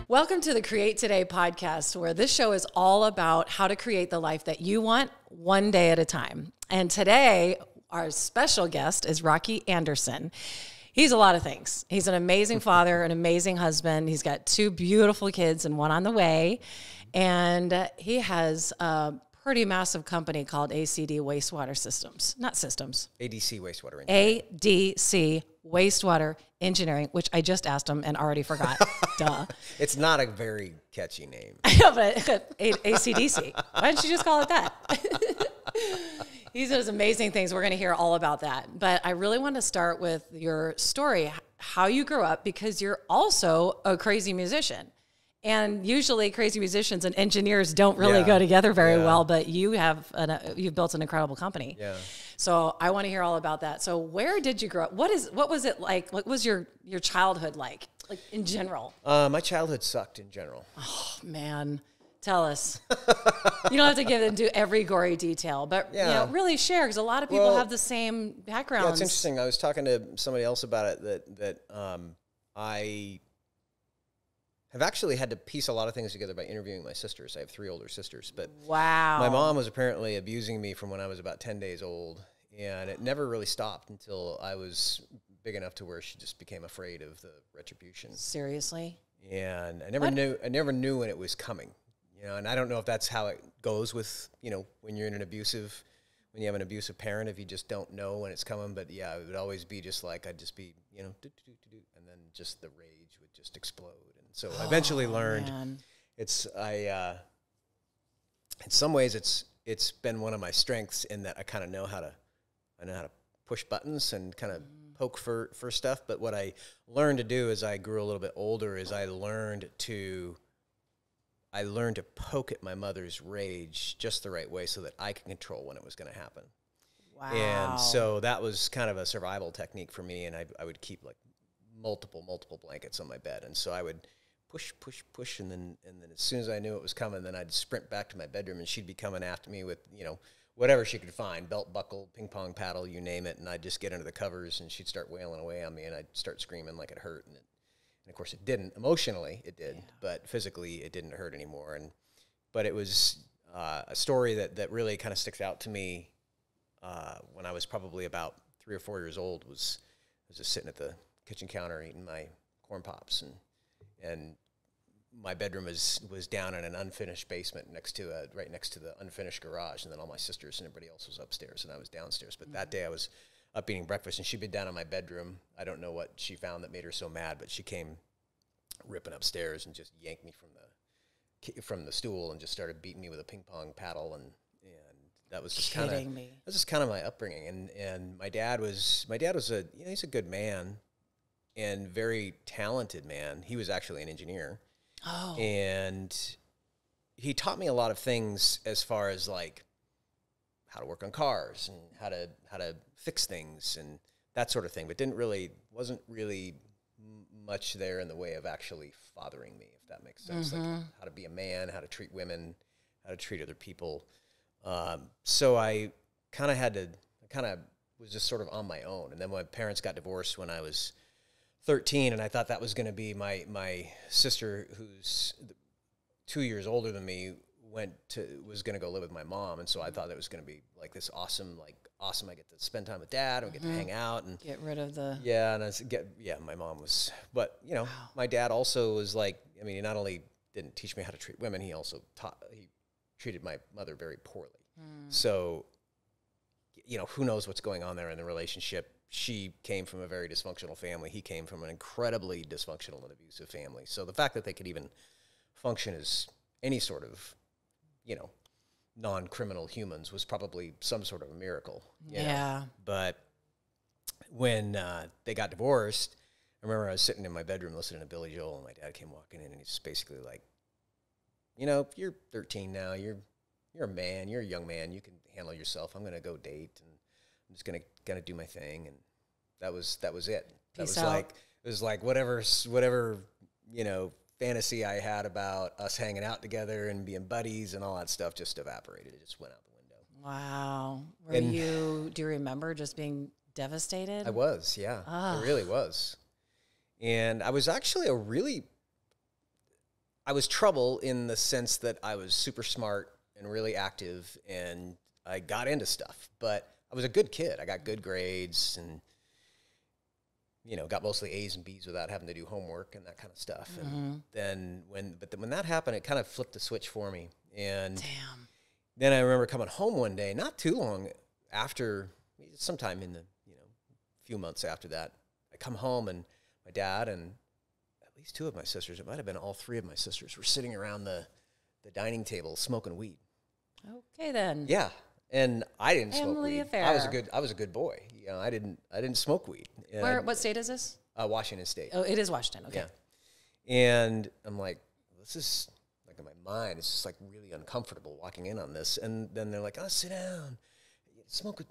Welcome to the Create Today podcast, where this show is all about how to create the life that you want one day at a time. And today, our special guest is Rocky Anderson. He's a lot of things. He's an amazing father, an amazing husband. He's got 2 beautiful kids and 1 on the way. And he has a pretty massive company called ACD Wastewater Systems. Not Systems. ADC Wastewater Engineering. ADC Wastewater Engineering, which I just asked him and already forgot. Duh. It's not a very catchy name. I know, but ACDC. Why don't you just call it that? He does amazing things. We're going to hear all about that. But I really want to start with your story, how you grew up, because you're also a crazy musician. And usually crazy musicians and engineers don't really go together very well, but you have you've built an incredible company. Yeah. So I want to hear all about that. So where did you grow up? What was it like? What was your childhood like in general? My childhood sucked in general. Oh man, tell us. You don't have to do every gory detail, but really share, because a lot of people have the same backgrounds. Yeah, it's interesting. I was talking to somebody else about it that I have actually had to piece a lot of things together by interviewing my sisters. I have 3 older sisters, but my mom was apparently abusing me from when I was about 10 days old, and it never really stopped until I was big enough to where she just became afraid of the retribution. Seriously? And I never knew when it was coming, and I don't know if that's how it goes with, when you're in when you have an abusive parent, if you just don't know when it's coming. But yeah, it would always be just like, I'd just be, and then just the rage would just explode. So I eventually learned in some ways it's been one of my strengths in that I kind of know how to push buttons and kind of poke for stuff. But what I learned to do as I grew a little bit older is I learned to poke at my mother's rage just the right way so that I can control when it was going to happen. Wow. And so that was kind of a survival technique for me, and I would keep like multiple blankets on my bed, and so I would push, and then as soon as I knew it was coming, then I'd sprint back to my bedroom, and she'd be coming after me with, whatever she could find, belt buckle, ping pong paddle, you name it, and I'd just get under the covers, and she'd start wailing away on me, and I'd start screaming like it hurt, and of course it didn't. Emotionally, it did, but physically it didn't hurt anymore, but it was a story that really kind of sticks out to me when I was probably about 3 or 4 years old. I was just sitting at the kitchen counter eating my corn pops, and my bedroom was down in an unfinished basement right next to the unfinished garage, and then all my sisters and everybody else was upstairs, and I was downstairs. But that day I was up eating breakfast, and she'd been down in my bedroom. I don't know what she found that made her so mad, but she came ripping upstairs and just yanked me from the stool and just started beating me with a ping pong paddle, and that was just kind of my upbringing. And my dad was he's a good man and very talented man. He was actually an engineer. Oh. And he taught me a lot of things as far as like how to work on cars and how to fix things and that sort of thing, but wasn't really much there in the way of actually fathering me, if that makes sense. Like how to be a man, how to treat women, how to treat other people. So I kind of was just sort of on my own. And then my parents got divorced when I was 13, and I thought that was going to be my sister, who's 2 years older than me, was going to go live with my mom, and so I thought it was going to be like this awesome. I get to spend time with Dad, and we get to hang out and get rid of the my mom was, but my dad also was like, he not only didn't teach me how to treat women, he also treated my mother very poorly. So who knows what's going on there in the relationship. She came from a very dysfunctional family. He came from an incredibly dysfunctional and abusive family. So the fact that they could even function as any sort of, non-criminal humans was probably some sort of a miracle. Yeah. But when they got divorced, I remember I was sitting in my bedroom listening to Billy Joel, and my dad came walking in, and he's basically like, you're 13 now. You're a man. You're a young man. You can handle yourself. I'm going to go date, and I'm just gonna do my thing, and that was it. It was like whatever fantasy I had about us hanging out together and being buddies and all that stuff just evaporated. It just went out the window. Wow. Do you remember just being devastated? I was, yeah. I really was. And I was actually I was trouble in the sense that I was super smart and really active, and I got into stuff, but I was a good kid. I got good grades and, got mostly A's and B's without having to do homework and that kind of stuff. And then when that happened, it kind of flipped the switch for me. And then I remember coming home one day, not too long after, sometime in the, few months after that, I come home and my dad and at least two of my sisters, it might have been all three of my sisters, were sitting around the dining table smoking weed. Okay, then. Yeah. And I didn't smoke Family weed. affair. I was a good boy. I didn't smoke weed. What state is this? Washington State. Oh, it is Washington. Okay. Yeah. And I'm like, this is like in my mind, it's just like really uncomfortable walking in on this. And then they're like, oh, sit down. Smoke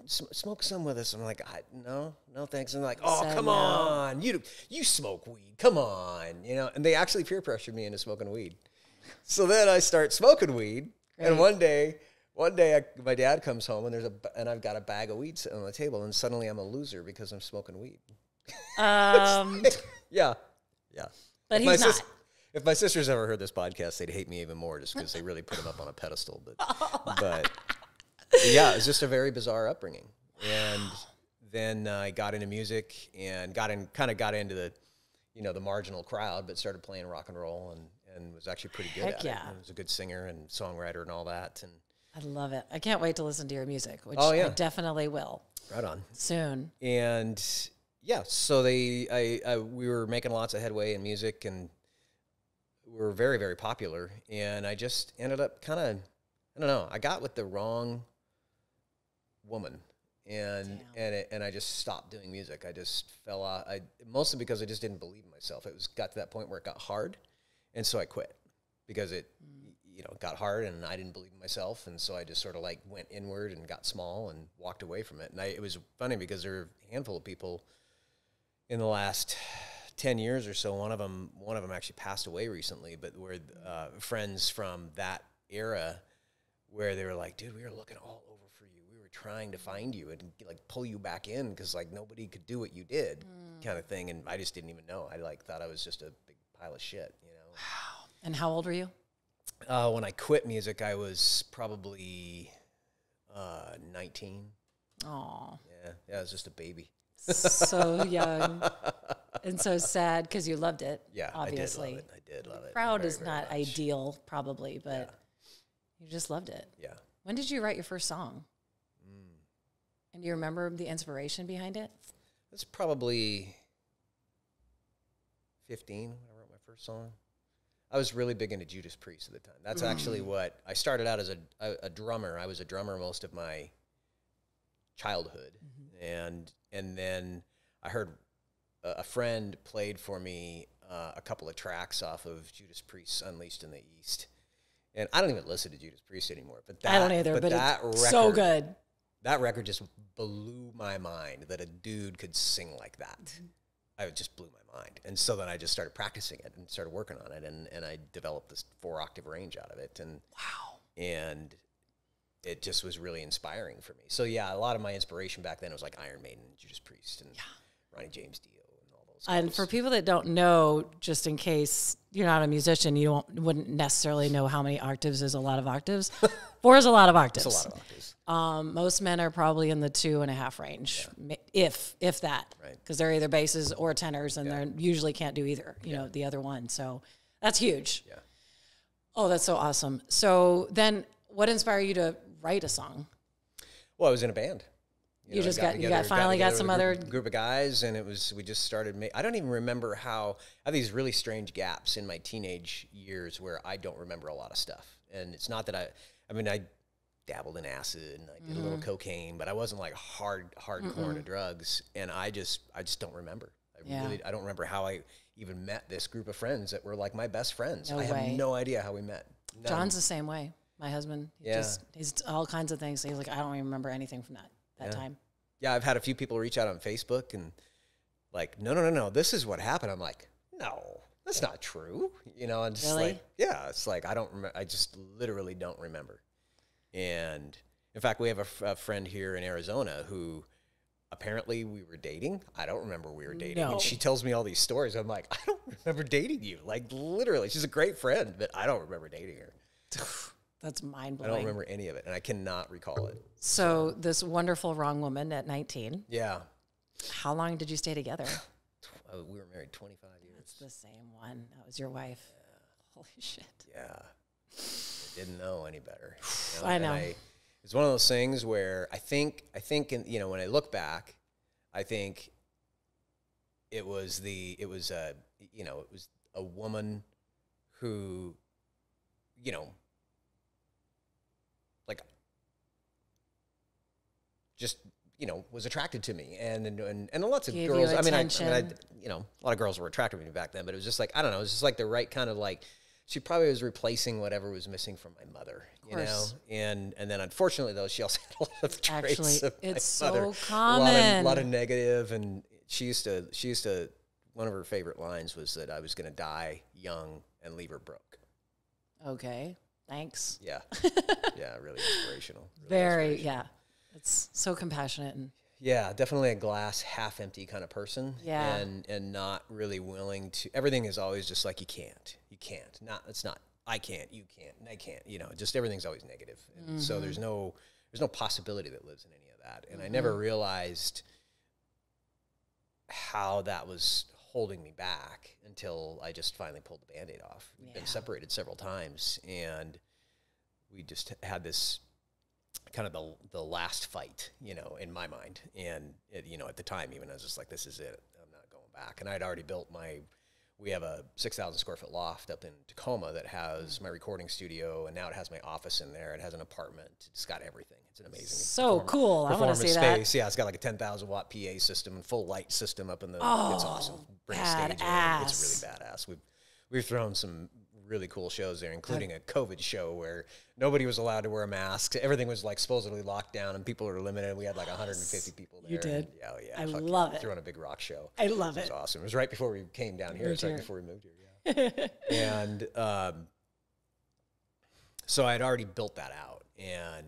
some with us. I'm like, no, thanks. And they're like, oh, come on. You smoke weed. Come on. And they actually peer pressured me into smoking weed. So then I start smoking weed. Great. And one day my dad comes home and I've got a bag of weed sitting on the table, and suddenly I'm a loser because I'm smoking weed. Yeah. But he's not. If my sisters ever heard this podcast, they'd hate me even more just because they really put him up on a pedestal. But yeah, it was just a very bizarre upbringing. And then I got into music and got into the, the marginal crowd, but started playing rock and roll and was actually pretty good at it. I was a good singer and songwriter and all that. And I love it. I can't wait to listen to your music, which I definitely will. Right on. Soon. And yeah, so we were making lots of headway in music, and we were very, very popular. And I just ended up kind of, I don't know, I got with the wrong woman, and I just stopped doing music. I just fell off. Mostly because I just didn't believe in myself. Got to that point where it got hard, and so I quit because it got hard, and I didn't believe in myself, and so I just sort of like went inward and got small and walked away from it. And it was funny because there were a handful of people in the last 10 years or so. One of them actually passed away recently, but were friends from that era where they were like, dude, we were looking all over for you. We were trying to find you and like pull you back in because like nobody could do what you did, kind of thing. And I just didn't even know. I like thought I was just a big pile of shit, Wow. And how old were you? When I quit music, I was probably 19. Aw. Yeah, I was just a baby. So young and so sad because you loved it. Yeah, obviously. I did love it. Crowd is not ideal, probably, but you just loved it. Yeah. When did you write your first song? And do you remember the inspiration behind it? It's probably 15 when I wrote my first song. I was really big into Judas Priest at the time. That's actually what I started out as a drummer. I was a drummer most of my childhood, and then I heard a friend played for me a couple of tracks off of Judas Priest's Unleashed in the East, and I don't even listen to Judas Priest anymore. But I don't either. But that it's record, so good. That record just blew my mind that a dude could sing like that. It just blew my mind. And so then I just started practicing it and started working on it, and I developed this 4-octave range out of it. And wow. And it just was really inspiring for me. So yeah, a lot of my inspiration back then was like Iron Maiden, Judas Priest, and Ronnie James Dio, and all those guys. And for people that don't know, just in case you're not a musician, you wouldn't necessarily know how many octaves is a lot of octaves. 4 is a lot of octaves. It's a lot of octaves. Most men are probably in the 2.5 range, if that, because they're either basses or tenors, and they usually can't do either, you know, the other one. So that's huge. Yeah. Oh, that's so awesome. So then, what inspired you to write a song? Well, I was in a band. You finally got some other group of guys, and we just started. I don't even remember how. I have these really strange gaps in my teenage years where I don't remember a lot of stuff, and it's not that I dabbled in acid and I did a little cocaine, but I wasn't like hardcore into drugs, and I just don't remember. I don't remember how I even met this group of friends that were like my best friends. I have no idea how we met. John's the same way. My husband, he's all kinds of things. He's like, I don't even remember anything from that time. Yeah, I've had a few people reach out on Facebook and like, no, this is what happened. I'm like, no, that's not true. You know, and just like, it's like I don't remember. I just literally don't remember. And In fact, we have a friend here in Arizona who apparently we were dating. I don't remember we were dating. No. And she tells me all these stories. I'm like, I don't remember dating you. Like, literally, she's a great friend, but I don't remember dating her. That's I mind blowing. don't remember any of it, and I cannot recall it. So this wonderful wrong woman at 19. Yeah. How long did you stay together? We were married 25 years. It's the same one. That was your wife. Yeah. Holy shit. Yeah. I didn't know any better. You I know. It's one of those things where I think, you know, when I look back, I think it was a woman who, you know, like, just, you know, was attracted to me, and lots of Gave girls. you I mean, attention. you know, a lot of girls were attracted to me back then, but it was just like, I don't know, it was just like the right kind of like. She probably was replacing whatever was missing from my mother, you know. And then unfortunately though, she also had a lot of traits of my mother. So common. A lot of negative, and she used to. One of her favorite lines was that I was going to die young and leave her broke. Okay. Thanks. Yeah. Yeah, really inspirational. Yeah. It's so compassionate and yeah, definitely a glass half empty kind of person. Yeah. And not really willing to, everything is always just like, you can't, it's not, I can't, you can't, and I can't, you know, just everything's always negative. And so there's no possibility that lives in any of that. And I never realized how that was holding me back until I just finally pulled the Band-Aid off. We've been separated several times, and we just had this kind of the last fight, you know, in my mind. And, you know, at the time, even I was just like, this is it. I'm not going back. And I'd already built we have a 6,000 square foot loft up in Tacoma that has my recording studio, and now it has my office in there. It has an apartment. It's got everything. It's an amazing. So cool. I want to see that. Yeah, it's got like a 10,000 watt PA system and full light system up in the. Oh, it's awesome. Bring a stage in. It's really badass. We've thrown some really cool shows there, including a COVID show where nobody was allowed to wear a mask. Everything was like supposedly locked down, and people were limited. We had like 150 people there. You did? Yeah. I love it. Throwing a big rock show. I love it. It was awesome. It was right before we came down here. It's right before we moved here. Yeah. And so I had already built that out, and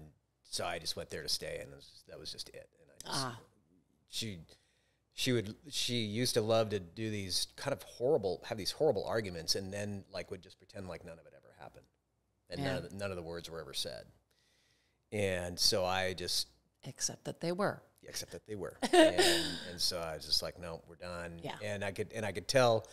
so I just went there to stay, and that was just it. And I just she used to love to do these kind of have these horrible arguments, and then like would just pretend like none of it ever happened, and none of the words were ever said. And so I just Except that they were. and so I was just like, no, we're done. Yeah. And I could tell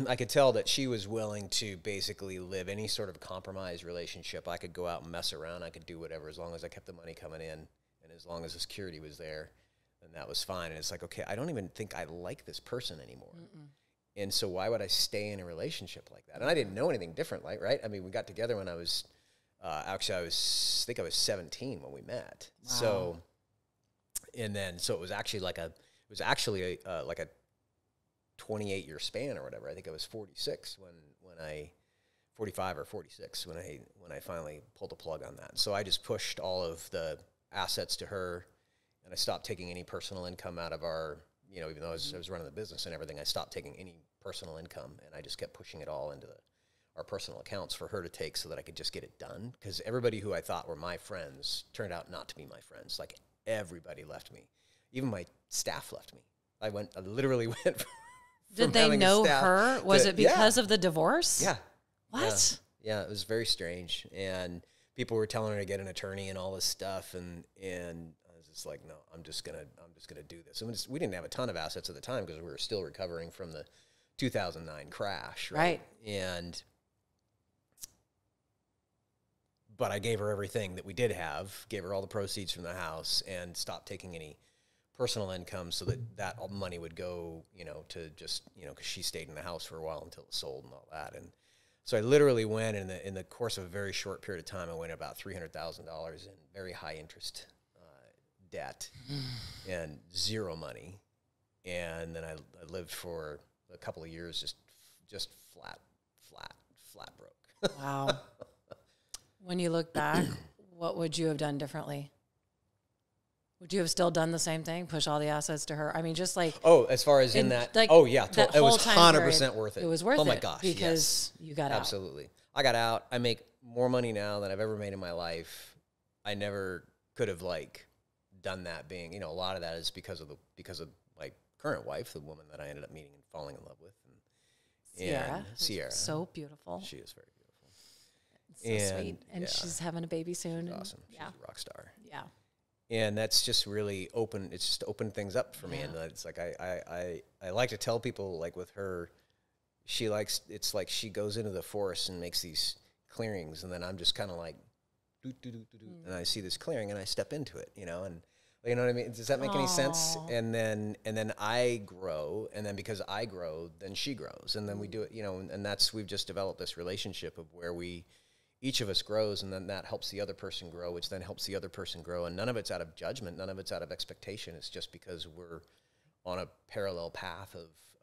I could tell that she was willing to basically live any sort of compromise relationship. I could go out and mess around. I could do whatever as long as I kept the money coming in, and as long as the security was there. And that was fine. And it's like, okay, I don't even think I like this person anymore. And so why would I stay in a relationship like that? And I didn't know anything different, like, right? I mean, we got together when I was, I think I was 17 when we met. Wow. So, and then, so it was actually like a 28-year span or whatever. I think I was 45 or 46 when I finally pulled the plug on that. So I just pushed all of the assets to her, and I stopped taking any personal income out of our, you know, even though I was running the business and everything, I stopped taking any personal income, and I just kept pushing it all into our personal accounts for her to take so that I could just get it done. Because everybody who I thought were my friends turned out not to be my friends. Like, everybody left me. Even my staff left me. I literally went from Did they know her? Was it because of the divorce? Yeah. What? Yeah, it was very strange. And people were telling her to get an attorney and all this stuff, and I was just like, no, I'm just gonna do this. And we didn't have a ton of assets at the time because we were still recovering from the 2009 crash, right? But I gave her everything that we did have, gave her all the proceeds from the house, and stopped taking any personal income so that all money would go, you know, to just, you know, because she stayed in the house for a while until it sold and all that. And so I literally went in the course of a very short period of time, I went about $300,000 in very high interest debt and zero money. And then I lived for a couple of years just flat broke. Wow. When you look back, what would you have done differently? Would you have still done the same thing? Push all the assets to her? I mean, just like... Oh, as far as in that... Like, oh, yeah. It was 100% worth it. It was worth it. Oh, my gosh, because you got Absolutely. I got out. I make more money now than I've ever made in my life. I never could have like done that being, you know, a lot of that is because of my current wife, the woman that I ended up meeting and falling in love with. And Sierra. So beautiful. She is very beautiful. So sweet. And she's having a baby soon. She's awesome. She's a rock star. Yeah. And that's just really it's just opened things up for me. And it's like, I like to tell people, like with her, it's like she goes into the forest and makes these clearings, and then I'm just kind of like, and I see this clearing and I step into it, you know, and you know what I mean? Does that make any sense? And then I grow, and then because I grow, then she grows, and then we do it, you know, and we've just developed this relationship of where each of us grows, and then that helps the other person grow, which then helps the other person grow. And none of it's out of judgment. None of it's out of expectation. It's just because we're on a parallel path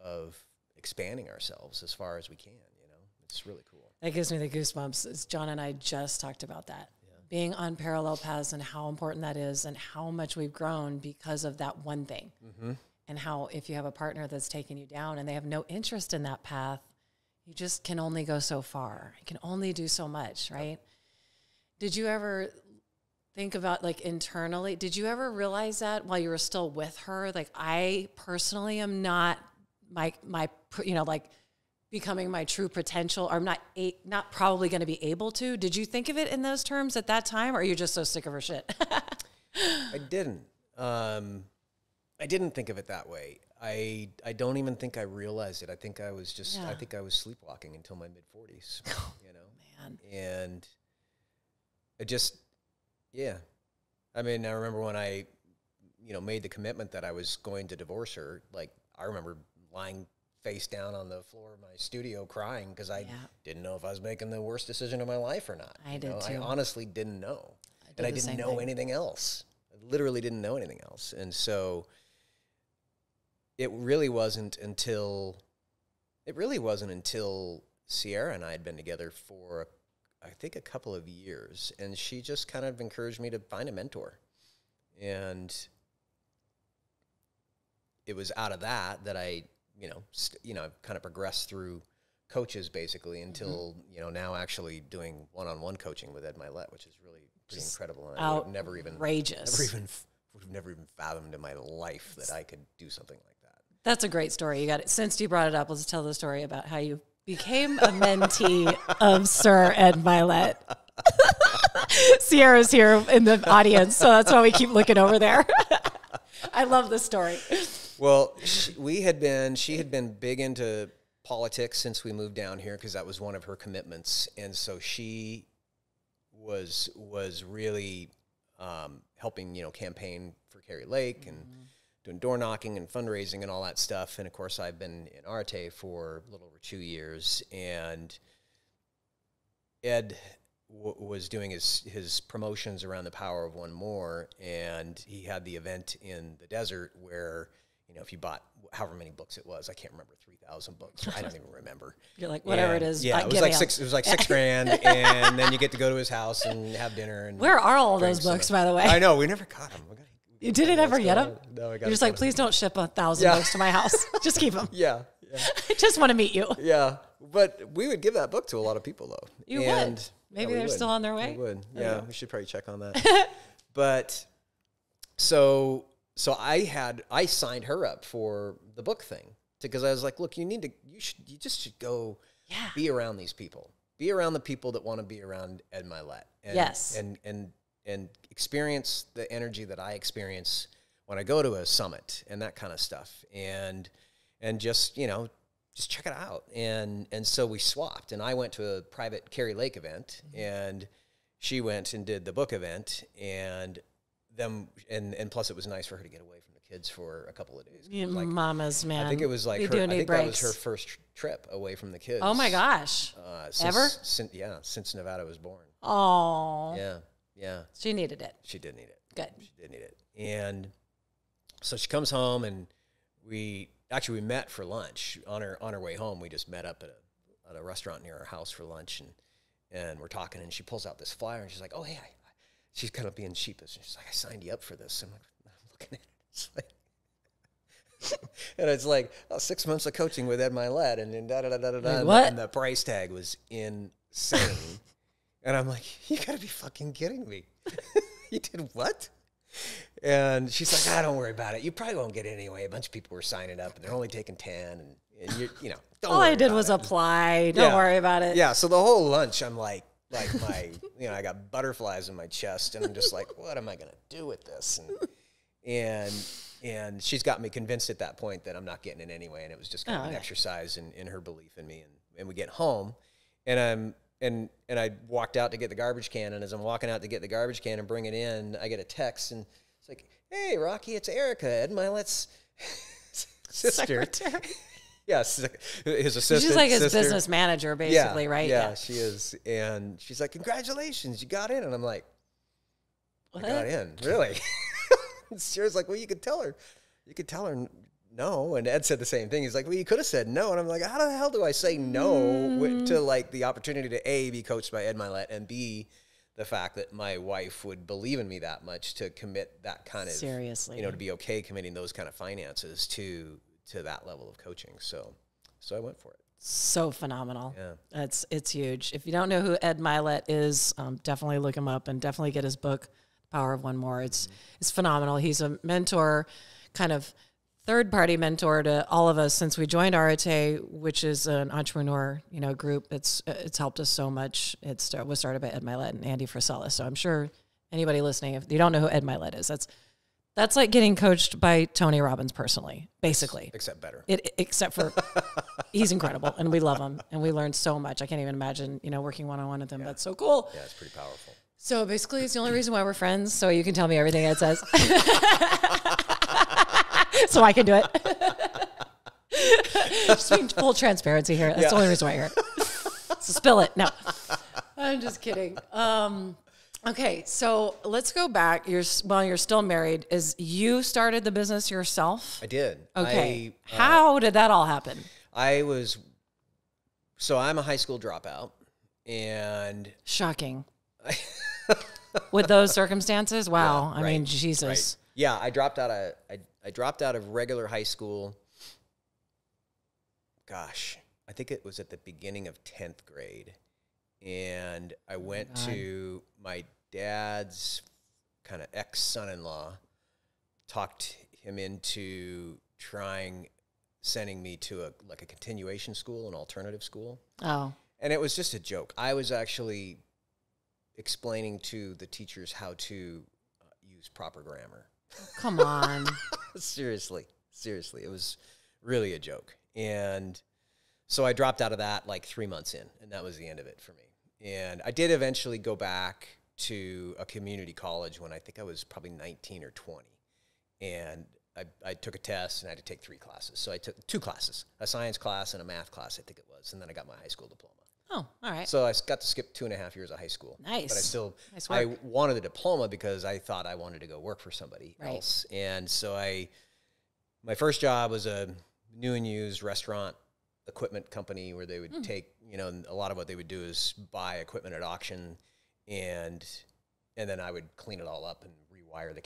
of expanding ourselves as far as we can, you know. It's really cool. That gives me the goosebumps. John and I just talked about that. Yeah. Being on parallel paths and how important that is and how much we've grown because of that one thing. Mm-hmm. And how if you have a partner that's taking you down and they have no interest in that path, you just can only go so far. You can only do so much, right? Did you ever think about, like, internally, did you ever realize that while you were still with her? Like, I personally am not my you know, like, becoming my true potential, or I'm not probably going to be able to. Did you think of it in those terms at that time, or are you just so sick of her shit? I didn't. I didn't think of it that way. I don't even think I realized it. I think I was sleepwalking until my mid-40s, you know? Man. And it just, yeah. I mean, I remember when I, you know, made the commitment that I was going to divorce her, like, I remember lying face down on the floor of my studio crying because I didn't know if I was making the worst decision of my life or not. I did too. I honestly didn't know. And I didn't know anything else. I literally didn't know anything else. And so it really wasn't until Sierra and I had been together for, I think, a couple of years, and she just kind of encouraged me to find a mentor. And it was out of that I, you know, kind of progressed through coaches basically until, you know, now actually doing one-on-one coaching with Ed Milet, which is really pretty incredible. And I would have never even fathomed in my life that I could do something like that. That's a great story. You got it. Since you brought it up, let's tell the story about how you became a mentee of Sir Ed Milet. Sierra's here in the audience, so that's why we keep looking over there. I love the story. Well, she had been big into politics since we moved down here because that was one of her commitments, and so she was really helping, you know, campaign for Carrie Lake and doing door knocking and fundraising and all that stuff. And of course, I've been in Arte for a little over 2 years, and Ed was doing his promotions around the Power of One More, and he had the event in the desert where, you know, if you bought however many books it was, I can't remember, 3,000 books. I don't even remember. You're like, whatever it is. Yeah, it was like $6,000, and then you get to go to his house and have dinner. And where are all those books, by the way? I know, we never got them. You didn't ever get them? No, I got. You're just like, please don't ship 1,000 books to my house. Just keep them. Yeah. I just want to meet you. Yeah, but we would give that book to a lot of people, though. You would. Maybe they're still on their way. We would. Yeah, we should probably check on that. But so I signed her up for the book thing because I was like, look, you just should go be around these people. Be around the people that want to be around Ed Milet. Yes. And experience the energy that I experience when I go to a summit and that kind of stuff. And just, you know, just check it out. And so we swapped, and I went to a private Carrie Lake event, and she went and did the book event, and plus it was nice for her to get away from the kids for a couple of days. Like, mamas, man. I think it was like that was her first trip away from the kids. Oh my gosh. Ever? Since Nevada was born. Oh. Yeah. She needed it. She did need it. Good. She did need it. And so she comes home, and we met for lunch on her way home. We just met up at a restaurant near our house for lunch, and we're talking, and she pulls out this flyer, and she's like, oh, hey, she's kind of being sheepish. She's like, I signed you up for this. I'm looking at it. It's like, and it's like, 6 months of coaching with Ed Milet, and then da-da-da-da-da-da. What? And the price tag was insane. And I'm like, you got to be fucking kidding me. You did what? And she's like, don't worry about it. You probably won't get it anyway. A bunch of people were signing up, and they're only taking 10. And you know, don't all worry I did about was it. Apply. Don't worry about it. Yeah. So the whole lunch, I'm like my, I got butterflies in my chest, and I'm just like, what am I going to do with this? And she's got me convinced at that point that I'm not getting it anyway. And it was just kind of an exercise in her belief in me. And we get home, and I walked out to get the garbage can. And as I'm walking out to get the garbage can and bring it in, I get a text, and it's like, hey, Rocky, it's Erica, Ed Milet's sister. Secretary. Yes, his assistant. She's like his sister. Business manager, basically, right? Yeah, she is. And she's like, congratulations, you got in. And I'm like, what? I got in, really? She was like, well, you could tell her no. And Ed said the same thing. He's like, well, you could have said no. And I'm like, how the hell do I say no to like the opportunity to A, be coached by Ed Milet, and B, the fact that my wife would believe in me that much to commit that kind of, seriously, to be okay committing those kind of finances to that level of coaching. So I went for it. So phenomenal. Yeah. It's huge. If you don't know who Ed Milet is, definitely look him up and definitely get his book, Power of One More. It's phenomenal. He's a mentor, kind of third-party mentor to all of us since we joined Arete, which is an entrepreneur, group. It's helped us so much. It was started by Ed Milet and Andy Frisella. So I'm sure anybody listening, if you don't know who Ed Milet is, that's like getting coached by Tony Robbins personally, basically. Except better. Except for he's incredible, and we love him, and we learned so much. I can't even imagine, working one-on-one with him. Yeah. That's so cool. Yeah, it's pretty powerful. So basically, it's the only reason why we're friends, so you can tell me everything Ed says. So I can do it. Just being full transparency here. That's the only reason why you're here. So spill it. No, I'm just kidding. Okay, so let's go back. You're still married. You started the business yourself? I did. Okay. How did that all happen? I'm a high school dropout, and shocking. With those circumstances, wow. Yeah, I mean, Jesus. Right. Yeah, I dropped out of regular high school. Gosh, I think it was at the beginning of 10th grade. And I went to my dad's kind of ex-son-in-law, talked him into sending me to a continuation school, an alternative school. Oh. And it was just a joke. I was actually explaining to the teachers how to use proper grammar. Come on. Seriously. It was really a joke. And so I dropped out of that like 3 months in, and that was the end of it for me. And I did eventually go back to a community college when I think I was probably 19 or 20. And I took a test and I had to take 3 classes. So I took 2 classes, a science class and a math class, I think it was. And then I got my high school diploma. Oh, all right. So I got to skip 2.5 years of high school. Nice. But nice I wanted the diploma because I thought I wanted to go work for somebody else. And so my first job was a new and used restaurant equipment company where they would take, a lot of what they would do is buy equipment at auction, and then I would clean it all up and rewire the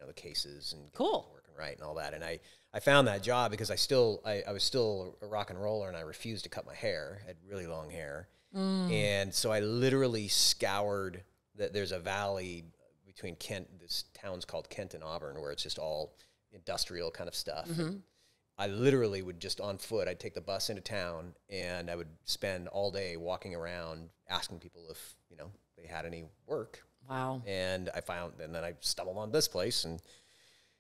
the cases and get it working right and all that. And I found that job because I was still a rock and roller, and I refused to cut my hair. I had really long hair. And so I literally scoured there's a valley between Kent, this town's called Kent and Auburn, where it's just all industrial kind of stuff. Mm-hmm. I literally would just on foot, I'd take the bus into town, and I would spend all day walking around asking people if, they had any work. Wow. And then I stumbled on this place, and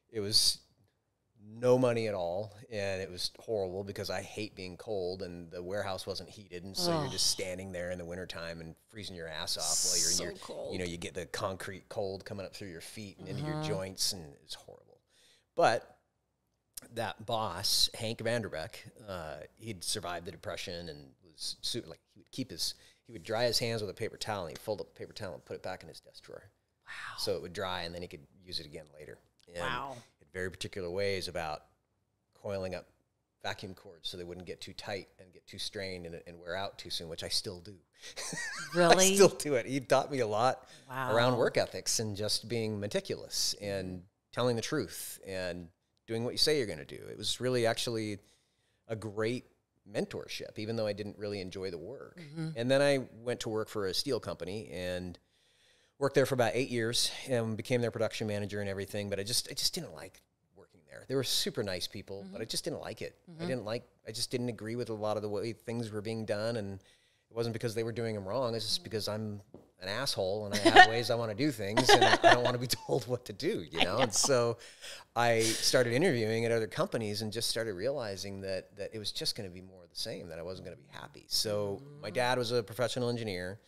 it was no money at all, and it was horrible because I hate being cold, and the warehouse wasn't heated, and so you're just standing there in the wintertime and freezing your ass off while you're in your cold. You get the concrete cold coming up through your feet and into your joints, and it's horrible. But that boss, Hank Vanderbeck, he'd survived the Depression and was he would dry his hands with a paper towel, and he'd fold up the paper towel and put it back in his desk drawer. Wow. So it would dry, and then he could use it again later. And wow. had very particular ways about coiling up vacuum cords so they wouldn't get too tight and get too strained and wear out too soon, which I still do. Really? I still do it. He taught me a lot wow. around work ethics and just being meticulous and telling the truth and doing what you say you're going to do. It was really actually a great mentorship, even though I didn't really enjoy the work. Mm-hmm. And then I went to work for a steel company, and worked there for about 8 years and became their production manager and everything. But I just didn't like working there. They were super nice people, but I just didn't like it. I just didn't agree with a lot of the way things were being done. And it wasn't because they were doing them wrong. It's just because I'm an asshole and I have ways I want to do things and I don't want to be told what to do, you know? And so I started interviewing at other companies and just started realizing that it was just going to be more of the same, that I wasn't going to be happy. So my dad was a professional engineer,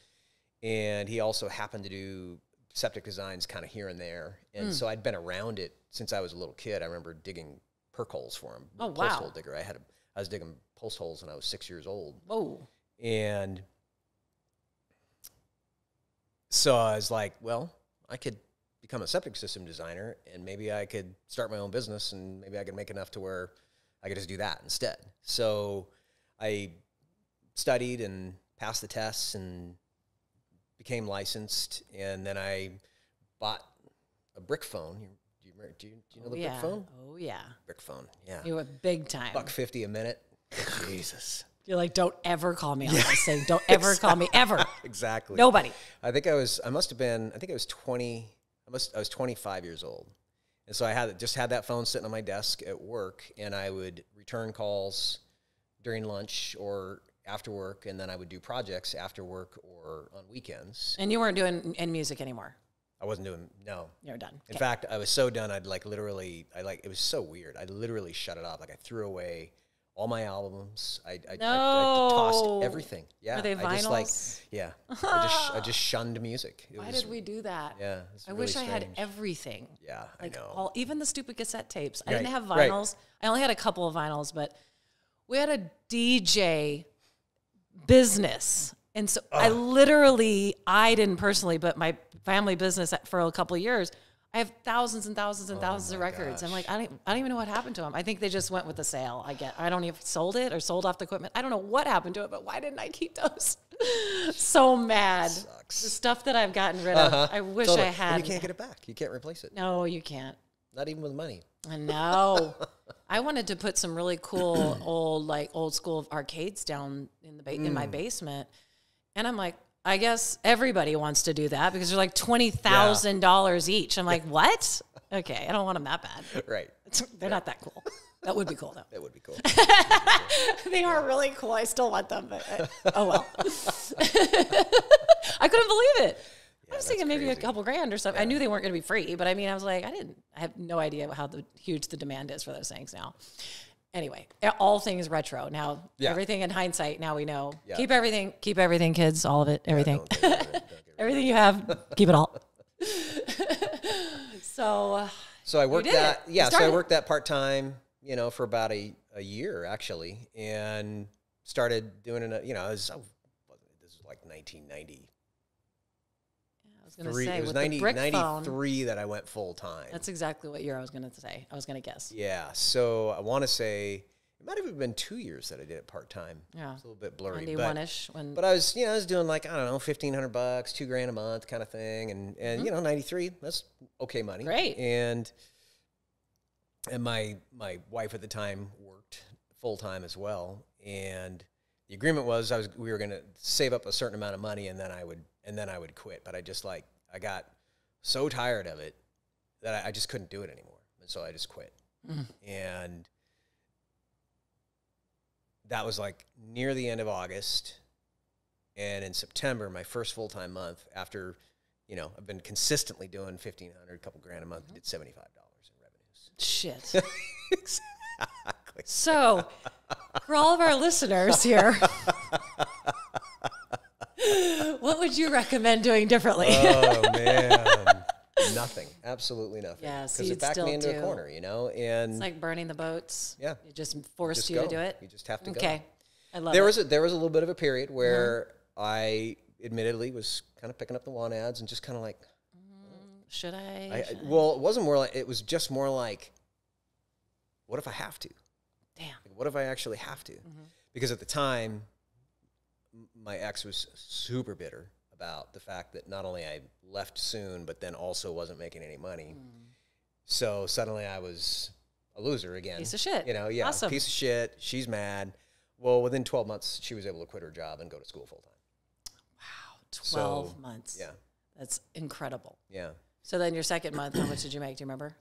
and he also happened to do septic designs kind of here and there. And so I'd been around it since I was a little kid. I remember digging perk holes for him. Oh, post wow. hole digger. I was digging post holes when I was 6 years old. Whoa. And so I was like, well, I could become a septic system designer and maybe I could start my own business and maybe I could make enough to where I could just do that instead. So I studied and passed the tests and became licensed, and then I bought a brick phone. Do you know the brick phone? Oh, yeah. Brick phone, yeah. You were big time. $1.50 a minute. Jesus. You're like, don't ever call me on this thing. Don't ever call me, ever. Exactly. Nobody. I think I was 25 years old. And so I had that phone sitting on my desk at work, and I would return calls during lunch or after work, and then I would do projects after work or on weekends. And you weren't doing any music anymore? I wasn't doing, no. You're done. In fact, I was so done, it was so weird. I literally shut it off. Like I threw away all my albums. I tossed everything. Yeah. Were they vinyls? I just shunned music. Why did we do that? Yeah. I wish I had everything. Yeah, like I know. even the stupid cassette tapes. I Right, didn't have right. vinyls. I only had a couple of vinyls, but we had a DJ business. And so I didn't personally, but my family business for a couple of years, I have thousands and thousands and thousands of records. I'm like, I don't even know what happened to them. I think they just went with the sale. I don't even sold it or sold off the equipment. I don't know what happened to it, but why didn't I keep those? So mad. Sucks. The stuff that I've gotten rid of, I wish I had. And you can't get it back. You can't replace it. No, you can't. Not even with money. I know. I wanted to put some really cool old school arcades down in my basement. And I'm like, I guess everybody wants to do that because they're like $20,000 each. I'm like, what? Okay, I don't want them that bad. Right. They're not that cool. That would be cool, though. That would be cool. They are really cool. I still want them, but oh well. I couldn't believe it. I was thinking maybe crazy. a couple grand or something. I knew they weren't going to be free, but I mean, I was like, I have no idea how huge the demand is for those things now. Anyway, all things retro. Now, everything in hindsight, now we know. Yeah. Keep everything, kids, all of it, everything. Don't get rid of it. Everything you have, keep it all. So I worked that. It. Yeah, so I worked that part-time, for about a year, actually, and started doing it, this was like 1990. I was going to say, it was with the brick 93 that I went full-time. That's exactly what year I was going to say. I was going to guess. Yeah, so I want to say it might have been 2 years that I did it part-time. Yeah. It's a little bit blurry. 91-ish. But I was, I was doing like, I don't know, $1,500, $2,000 a month kind of thing. And 93, that's okay money. Great. And my wife at the time worked full-time as well. And the agreement was we were going to save up a certain amount of money and then I would quit. But I got so tired of it that I just couldn't do it anymore. And so I just quit. And that was like near the end of August. And in September, my first full-time month, after, I've been consistently doing $1,500, a couple grand a month, I did $75 in revenues. Shit. Exactly. So, for all of our listeners here, what would you recommend doing differently? Oh, man. Nothing. Absolutely nothing. Yeah, so because it backed me into a corner, and it's like burning the boats. Yeah. It just forced you to do it. You just have to go. Okay. I love there it. There was a little bit of a period where I admittedly was kind of picking up the want ads and just kind of like, should I? Well, it wasn't more like, it was just more like, what if I have to? Damn. Like, what if I actually have to? Because at the time, my ex was super bitter about the fact that not only I left soon, but then also wasn't making any money. So suddenly I was a loser again. Piece of shit. Awesome. Piece of shit. She's mad. Well, within 12 months, she was able to quit her job and go to school full time. Wow, 12 months. Yeah. That's incredible. Yeah. So then your second month, how much did you make? Do you remember?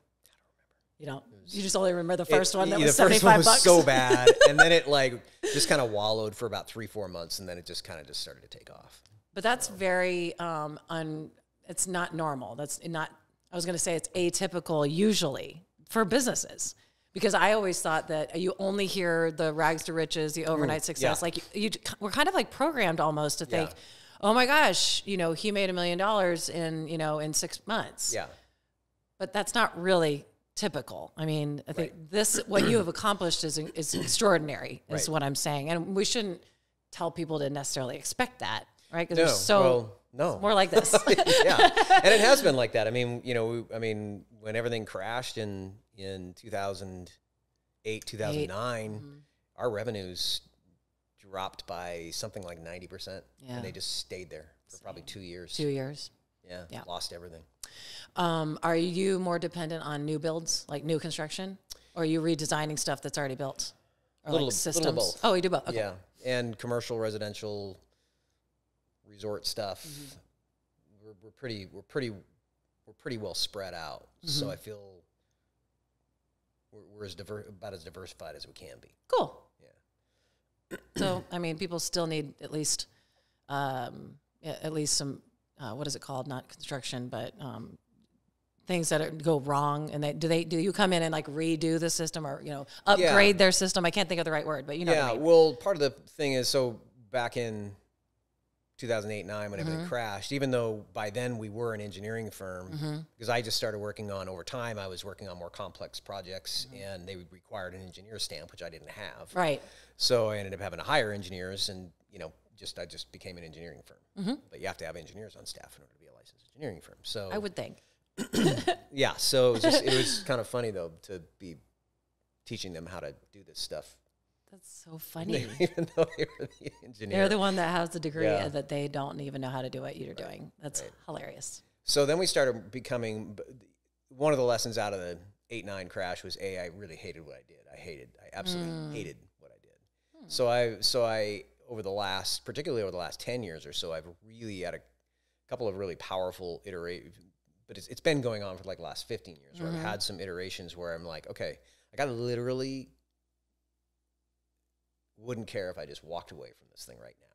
You don't. You just only remember the first one that was $75. Was so bad, and then it like just kind of wallowed for about 3-4 months, and then it just kind of just started to take off. But that's very it's not normal. That's not. I was going to say it's atypical usually for businesses, because I always thought that you only hear the rags to riches, the overnight success. Like we're kind of like programmed almost to think, oh my gosh, he made $1 million in 6 months. Yeah. But that's not really typical. I mean, I think what you have accomplished is extraordinary, is what I'm saying. And we shouldn't tell people to necessarily expect that, right? Because no. More like this. Yeah. And it has been like that. I mean, when everything crashed in 2008, 2009, our revenues dropped by something like 90%. Yeah. And they just stayed there for probably 2 years. 2 years. Yeah. Lost everything. Are you more dependent on new builds, like new construction? Or are you redesigning stuff that's already built? Or like systems? Little both. Oh, you do both. Okay. Yeah. And commercial, residential, resort stuff. We're pretty well spread out. So I feel we're about as diversified as we can be. Cool. Yeah. So I mean, people still need at least some what is it called? Not construction, but things that go wrong. And do you come in and like redo the system or upgrade their system? I can't think of the right word, but what I mean. Well, part of the thing is, so back in 2008-9 when everything crashed, even though by then we were an engineering firm, because I just started working on, over time I was working on more complex projects, and they required an engineer stamp, which I didn't have. Right. So I ended up having to hire engineers, and I just became an engineering firm. But you have to have engineers on staff in order to be a licensed engineering firm. So I would think. Yeah. So it was kind of funny though to be teaching them how to do this stuff. That's so funny. Even though they were the engineer. They're the one that has the degree that they don't even know how to do what you're doing. That's hilarious. So then we started becoming, one of the lessons out of the 8-9 crash was I really hated what I did. I absolutely hated what I did. So I particularly over the last 10 years or so, I've really had a couple of really powerful but it's been going on for like the last 15 years where I've had some iterations where I'm like, okay, I literally wouldn't care if I just walked away from this thing right now.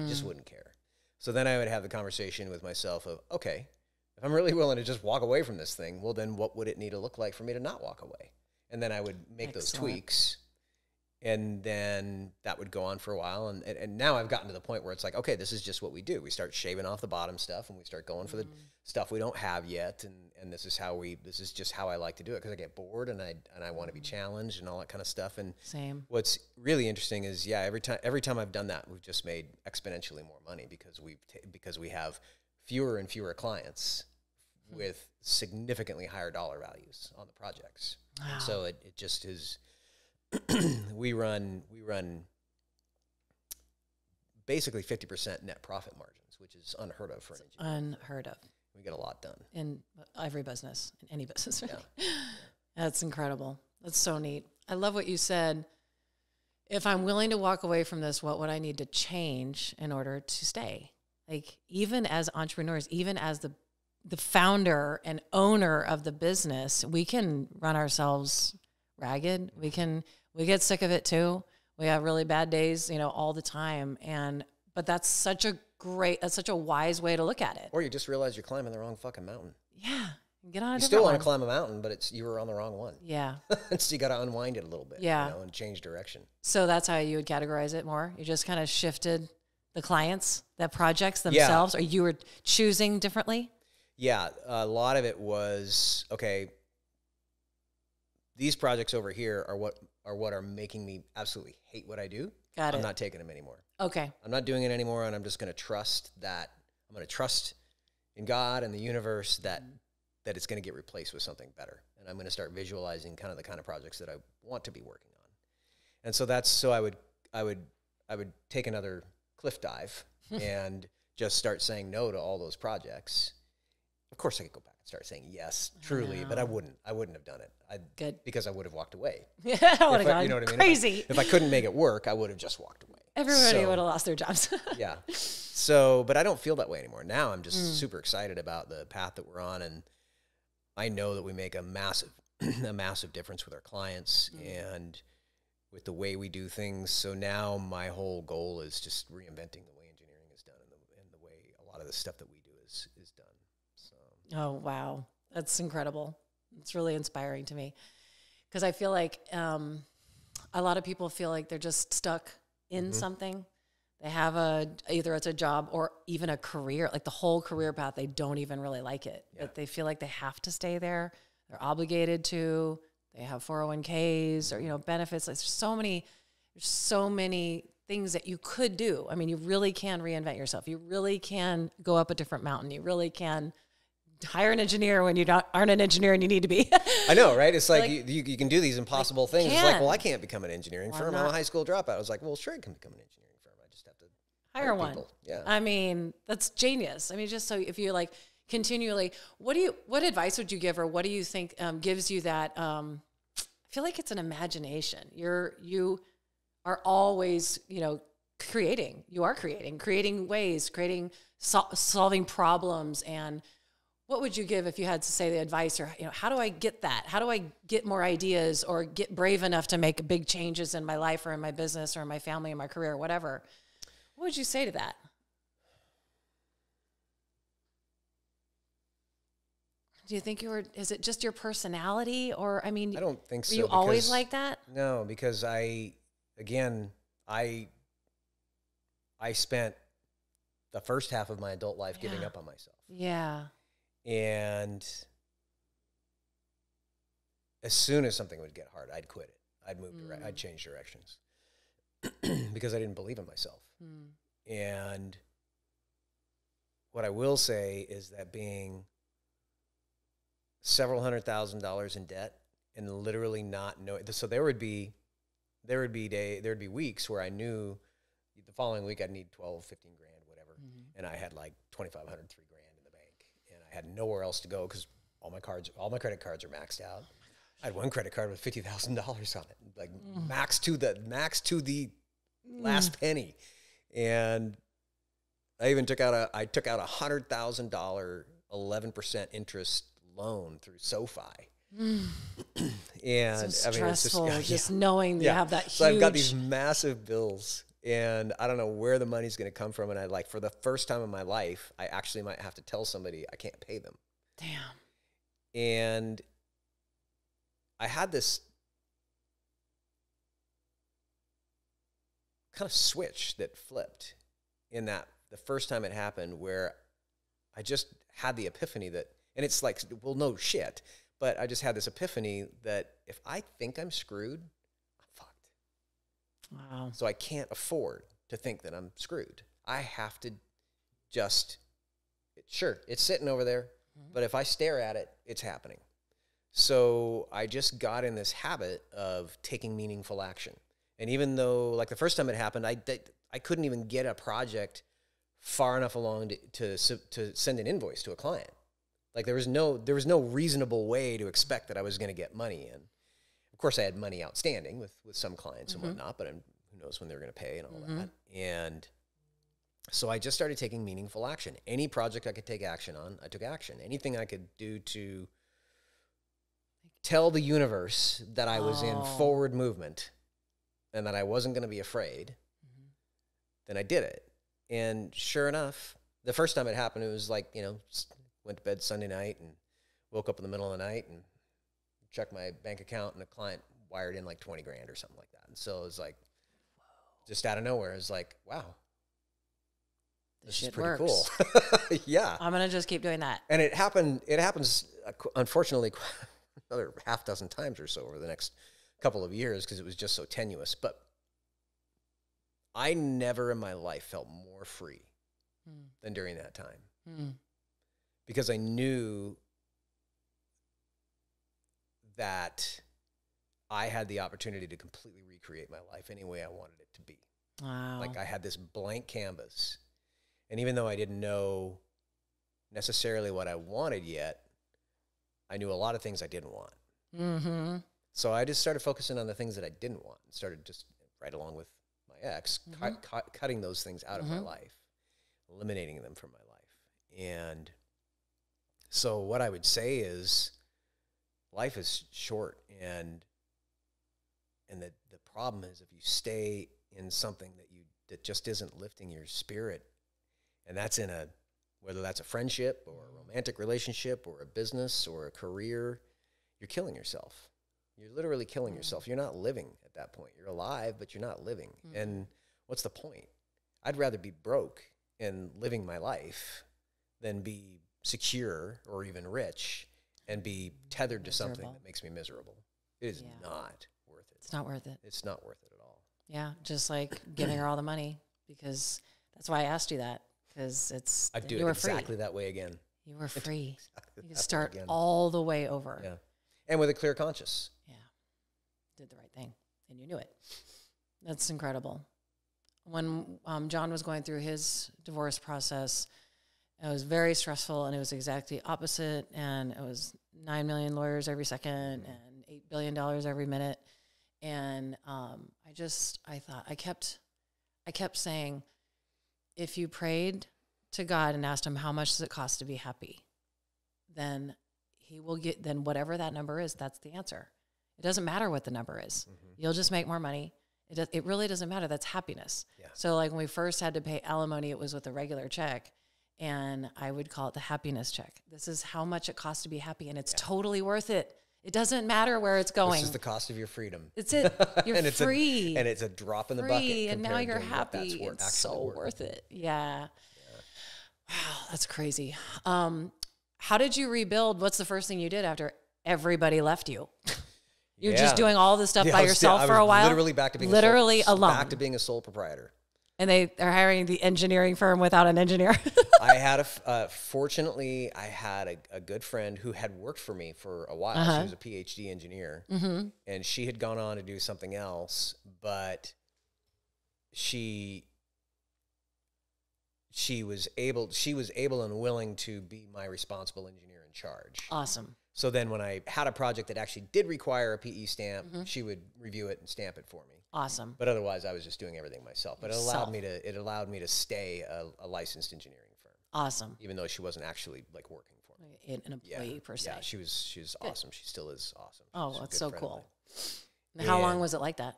Just wouldn't care. So then I would have the conversation with myself of, okay, if I'm really willing to just walk away from this thing, well, then what would it need to look like for me to not walk away? And then I would make those tweaks, and then that would go on for a while. And now I've gotten to the point where it's like, okay, this is just what we do. We start shaving off the bottom stuff, and we start going for the stuff we don't have yet. And this is just how I like to do it, because I get bored and I want to be challenged and all that kind of stuff. And same. What's really interesting is, every time I've done that, we've just made exponentially more money because we have fewer and fewer clients with significantly higher dollar values on the projects. Wow. And so it just is. we run basically 50% net profit margins, which is unheard of for an engineer. Unheard of. We get a lot done in every business, in any business. Really. Yeah. That's incredible. That's so neat. I love what you said. If I'm willing to walk away from this, what would I need to change in order to stay? Like, even as entrepreneurs, even as the founder and owner of the business, we can run ourselves ragged. We get sick of it too. We have really bad days, all the time. But that's such a wise way to look at it. Or you just realize you're climbing the wrong fucking mountain. Yeah. Get on a different one. You still want to climb a mountain, but you were on the wrong one. Yeah. So you got to unwind it a little bit. Yeah. And change direction. So that's how you would categorize it more? You just kind of shifted the clients, the projects themselves, or you were choosing differently? Yeah. A lot of it was, okay, these projects over here are what are making me absolutely hate what I do. Got it. I'm not taking them anymore. Okay. I'm not doing it anymore, and I'm just going to trust that. I'm going to trust in God and the universe that it's going to get replaced with something better. And I'm going to start visualizing kind of projects that I want to be working on. And so I would take another cliff dive and just start saying no to all those projects. Of course, I could go back and start saying yes, truly, but I wouldn't have done it. Good. Because I would have walked away. Yeah, I would have gone you know what I mean? crazy. If I couldn't make it work, I would have just walked away. Everybody would have lost their jobs. Yeah. So, but I don't feel that way anymore. Now I'm just super excited about the path that we're on. And I know that we make a massive, a massive difference with our clients and with the way we do things. So now my whole goal is just reinventing the way engineering is done and the way a lot of the stuff that we do is done. So. Oh, wow. That's incredible. It's really inspiring to me because I feel like a lot of people feel like they're just stuck in something. They have either it's a job or even a career, like the whole career path. They don't even really like it, but they feel like they have to stay there. They're obligated to. They have 401ks or benefits. There's so many things that you could do. I mean, you really can reinvent yourself. You really can go up a different mountain. You really can hire an engineer when you aren't an engineer and you need to be. I know, right? It's like you can do these impossible things. It's like, well, I can't become an engineering firm. not? I'm a high school dropout. I was like, well, sure, I can become an engineering firm. I just have to hire one. people. Yeah. I mean, that's genius. I mean, just so if you like continually, what advice would you give, or what do you think gives you that? I feel like it's an imagination. You are always, creating. You are creating ways, solving problems. And what would you give if you had to say the advice, or how do I get that? How do I get more ideas or get brave enough to make big changes in my life or in my business or in my family and my career or whatever? What would you say to that? Do you think is it just your personality, or, I mean, I don't think so. Were you always like that? No, because I spent the first half of my adult life giving up on myself. Yeah. And as soon as something would get hard, I'd quit it. I'd move I'd change directions because I didn't believe in myself. And what I will say is that being several $100,000 in debt and literally not know it. So there would be weeks where I knew the following week I'd need 12, 15 grand, whatever. And I had like 2,500, $3,000 in the bank, and I had nowhere else to go because all my credit cards are maxed out. I had one credit card with $50,000 on it, like max to the last penny. And I even took out a $100,000 11% interest loan through SoFi. And so I mean, it's stressful just knowing that you have that huge. So I've got these massive bills, and I don't know where the money's going to come from. And for the first time in my life, I actually might have to tell somebody I can't pay them. Damn. And I had this kind of switch that flipped in that the first time it happened, where I just had the epiphany that, and it's like, well, no shit, but I just had this epiphany that if I think I'm screwed, I'm fucked. Wow. So I can't afford to think that I'm screwed. I have to just, sure, it's sitting over there, but if I stare at it, it's happening. So I just got in this habit of taking meaningful action. And even though, like, the first time it happened, I couldn't even get a project far enough along to send an invoice to a client. Like, there was no reasonable way to expect that I was going to get money in. Of course, I had money outstanding with some clients and whatnot, but who knows when they're going to pay and all that. And so I just started taking meaningful action. Any project I could take action on, I took action. Anything I could do to tell the universe that I was in forward movement and that I wasn't going to be afraid, then I did it. And sure enough, the first time it happened, it was like, went to bed Sunday night and woke up in the middle of the night and checked my bank account, and the client wired in like 20 grand or something like that. And so it was like, just out of nowhere, it was like, wow, this is pretty cool. Yeah. I'm going to just keep doing that. And it happens, unfortunately, another half dozen times or so over the next couple of years, because it was just so tenuous. But I never in my life felt more free than during that time. Because I knew that I had the opportunity to completely recreate my life any way I wanted it to be. Wow. Like, I had this blank canvas. And even though I didn't know necessarily what I wanted yet, I knew a lot of things I didn't want. So I just started focusing on the things that I didn't want and started just right along with my my ex, cutting those things out of my life, eliminating them from my life. And so what I would say is life is short, and the problem is if you stay in something that just isn't lifting your spirit, and that's whether that's a friendship or a romantic relationship or a business or a career, you're killing yourself. You're literally killing yourself. You're not living at that point. You're alive, but you're not living. And what's the point? I'd rather be broke and living my life than be secure or even rich and be tethered to something that makes me miserable. It is not worth it. It's not worth it. It's not worth it at all. Yeah, just like giving her all the money, because that's why I asked you that, because I'd do it exactly that way again. You were free. You could start all the way over. Yeah. And with a clear conscience. Yeah. Did the right thing, and you knew it. That's incredible. When John was going through his divorce process, it was very stressful, and it was exactly opposite, and it was 9 million lawyers every second and $8 billion every minute. And I kept saying, if you prayed to God and asked him how much does it cost to be happy, then he will get, then whatever that number is, that's the answer. It doesn't matter what the number is. You'll just make more money. It really doesn't matter. That's happiness. Yeah. So like when we first had to pay alimony, it was with a regular check, and I would call it the happiness check. This is how much it costs to be happy, and it's totally worth it. It doesn't matter where it's going. This is the cost of your freedom. It's it. You're and free. And it's a drop in the bucket. And now you're happy. It's so worth it. Yeah. Wow, that's crazy. How did you rebuild? What's the first thing you did after everybody left you? You're just doing all this stuff by yourself for a while? Literally back to being alone. Back to being a sole proprietor. And they are hiring the engineering firm without an engineer. Fortunately, I had a good friend who had worked for me for a while. She was a PhD engineer, and she had gone on to do something else, but she was able and willing to be my responsible engineer in charge. Awesome. So then when I had a project that actually did require a PE stamp, she would review it and stamp it for me. Awesome. But otherwise, I was just doing everything myself. But it allowed me to stay a licensed engineering firm. Awesome. Even though she wasn't actually like working for me. An employee per se. Yeah, she was awesome. She still is awesome. Oh, that's so cool. And how long was it like that?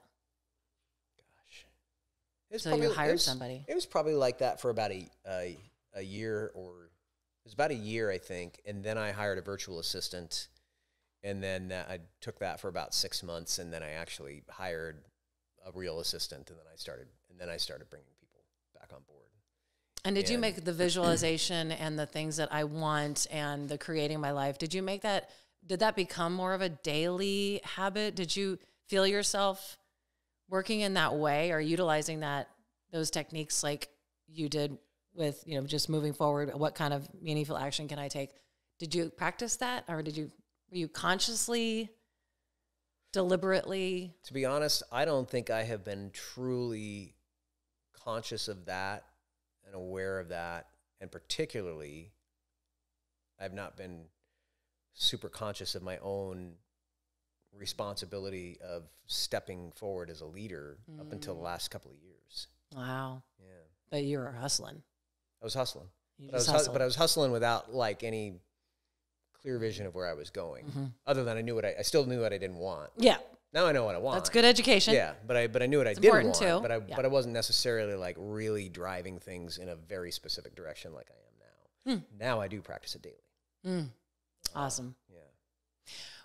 Gosh. So you hired somebody. It was probably like that for about a year, or it was about a year, I think. And then I hired a virtual assistant, and then I took that for about 6 months, and then I actually hired a real assistant, and then I started bringing people back on board. And did you make the visualization and the things that I want and the creating my life? Did that become more of a daily habit? Did you feel yourself working in that way or utilizing those techniques like you did with, just moving forward? What kind of meaningful action can I take? Did you practice that, or were you consciously, deliberately? To be honest, I don't think I have been truly conscious of that and aware of that. And particularly, I've not been super conscious of my own responsibility of stepping forward as a leader up until the last couple of years. Wow. Yeah. But you were hustling. I was hustling. But I was hustling without like any clear vision of where I was going. Other than I still knew what I didn't want. Yeah. Now I know what I want. That's good education. Yeah, but I knew what I didn't want. Too. But I wasn't necessarily like really driving things in a very specific direction like I am now. Now I do practice it daily. Awesome. Yeah.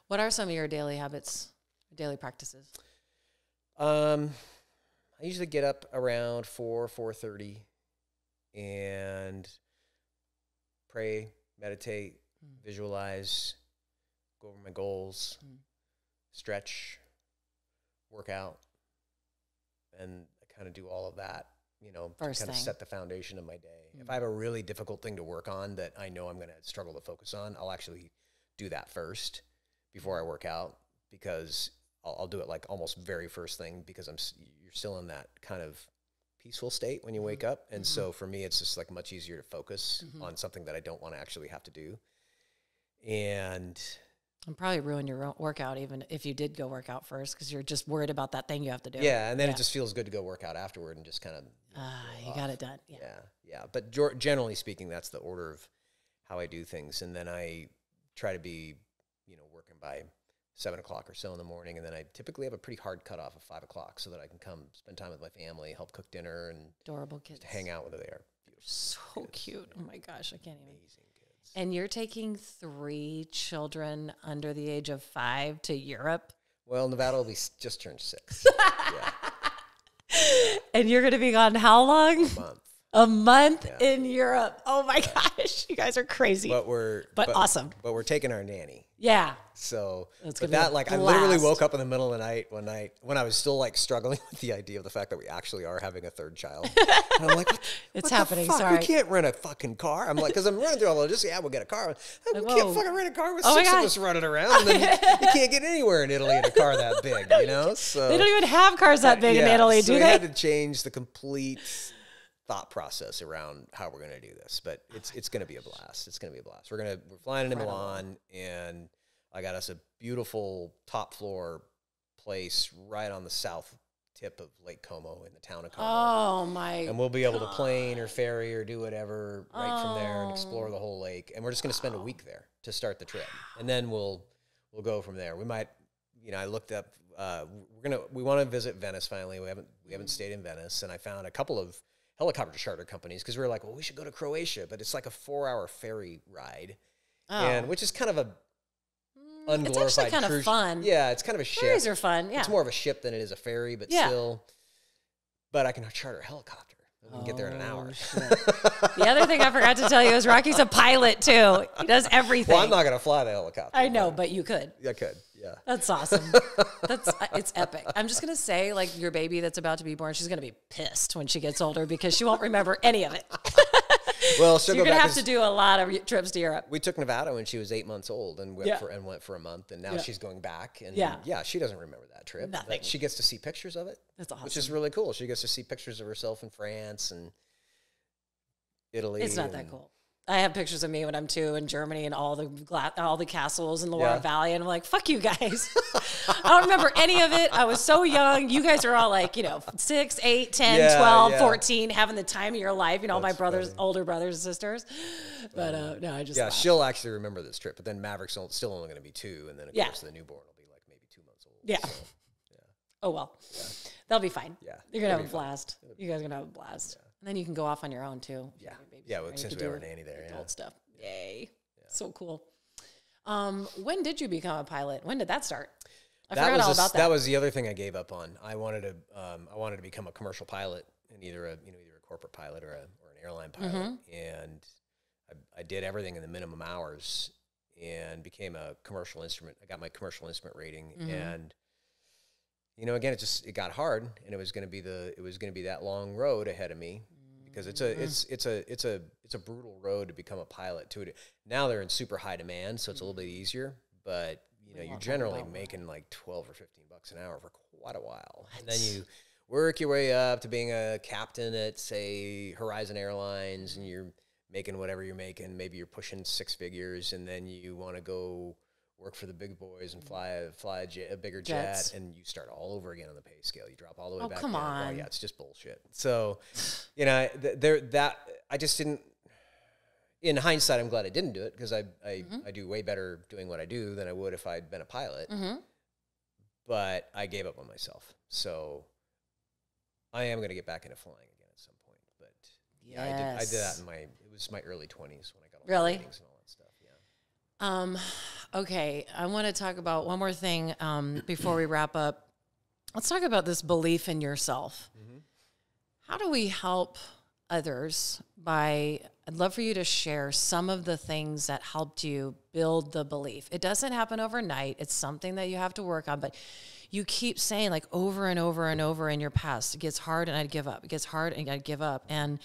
What are some of your daily habits, daily practices? I usually get up around 4:30 and pray, meditate, visualize, go over my goals, stretch, work out, and I kind of do all of that, to kind of set the foundation of my day. If I have a really difficult thing to work on that I know I'm going to struggle to focus on, I'll actually do that first before I work out, because I'll do it like almost very first thing, because you're still in that kind of peaceful state when you wake up. And so for me, it's just like much easier to focus on something that I don't want to actually have to do. And And probably ruin your workout even if you did go work out first because you're just worried about that thing you have to do. Yeah, and then it just feels good to go work out afterward and just kind of you got it done. Yeah. But generally speaking, that's the order of how I do things. And then I try to be, working by 7 o'clock or so in the morning, and then I typically have a pretty hard cutoff of 5 o'clock so that I can come spend time with my family, help cook dinner, and adorable kids. Just hang out with them. So cute. Oh my gosh, I can't even. Amazing kids. And you're taking 3 children under the age of 5 to Europe? Well, Nevada will be just turned 6. And you're going to be gone how long? A month. A month in Europe. Oh my gosh, you guys are crazy. But awesome. But we're taking our nanny. Yeah. So, I literally woke up in the middle of the night one night when I was still like struggling with the idea of the fact that we actually are having a 3rd child. And I'm like, it's what happening. The fuck? Sorry. We can't rent a fucking car. I'm like, because I'm running through all of this. Yeah, we'll get a car. We can't fucking rent a car with 6 of us running around. And then you can't get anywhere in Italy in a car that big, So they don't even have cars that big in Italy, do they? We had to change the complete thought process around how we're going to do this, but it's going to be a blast. It's going to be a blast. We're flying into Milan, and I got us a beautiful top floor place right on the south tip of Lake Como in the town of Como. Oh my! And we'll be able to plane or ferry or do whatever right from there and explore the whole lake. And we're just going to spend a week there to start the trip, and then we'll go from there. We might, I looked up. We want to visit Venice finally. We haven't stayed in Venice, and I found a couple of helicopter charter companies because we were like, well, we should go to Croatia, but it's like a 4-hour ferry ride, and which is kind of a unglorified. It's actually kind of fun. Yeah, it's kind of a ship. Ferries are fun. Yeah, it's more of a ship than it is a ferry, but still. But I can charter a helicopter. We can get there in an hour. The other thing I forgot to tell you is Rocky's a pilot too. He does everything. Well, I'm not going to fly the helicopter. I know, but you could. I could. Yeah. That's awesome. It's epic. I'm just going to say, like, your baby that's about to be born, she's going to be pissed when she gets older because she won't remember any of it. Well, so you're going to have to do a lot of trips to Europe. We took Nevada when she was 8 months old and went for a month, and now she's going back. And she doesn't remember that trip. Nothing. But she gets to see pictures of it. That's awesome. Which is really cool. She gets to see pictures of herself in France and Italy. It's not that cool. I have pictures of me when I'm 2 in Germany and all the castles in the Loire Valley, and I'm like, fuck you guys. I don't remember any of it. I was so young. You guys are all like, 6, 8, 10, 12, 14, having the time of your life. My brothers, older brothers and sisters. But no, I just yeah, she'll actually remember this trip. But then Maverick's still only going to be 2, and then of course the newborn will be like maybe 2 months old. Yeah. So, oh well, they'll be fine. Yeah, you're gonna have a blast. You guys are gonna have a blast. Yeah. And then you can go off on your own too. Yeah. Well, since we have our nanny there, old stuff. Yay. Yeah. So cool. When did you become a pilot? When did that start? I forgot all about that. That was the other thing I gave up on. I wanted to become a commercial pilot, and either a corporate pilot or an airline pilot. And I did everything in the minimum hours and became a commercial instrument. I got my commercial instrument rating, and again, it got hard, and it was going to be that long road ahead of me. Because it's a brutal road to become a pilot too. Now they're in super high demand, so it's a little bit easier. But you're generally making like $12 or $15 an hour for quite a while, and then you work your way up to being a captain at, say, Horizon Airlines, and you're making whatever you're making. Maybe you're pushing 6 figures, and then you want to go work for the big boys and fly a bigger jet, and you start all over again on the pay scale. You drop all the way back down. Come on. Well, yeah, it's just bullshit. So, I just didn't. In hindsight, I'm glad I didn't do it because I do way better doing what I do than I would if I'd been a pilot. But I gave up on myself. So I am going to get back into flying again at some point. But yeah, I did that it was my early 20s when I got all the ratings and all that stuff. Yeah. Okay, I want to talk about one more thing before we wrap up. Let's talk about this belief in yourself. How do we help others I'd love for you to share some of the things that helped you build the belief. It doesn't happen overnight. It's something that you have to work on, but you keep saying like over and over and over in your past, it gets hard and I'd give up. It gets hard and I'd give up. And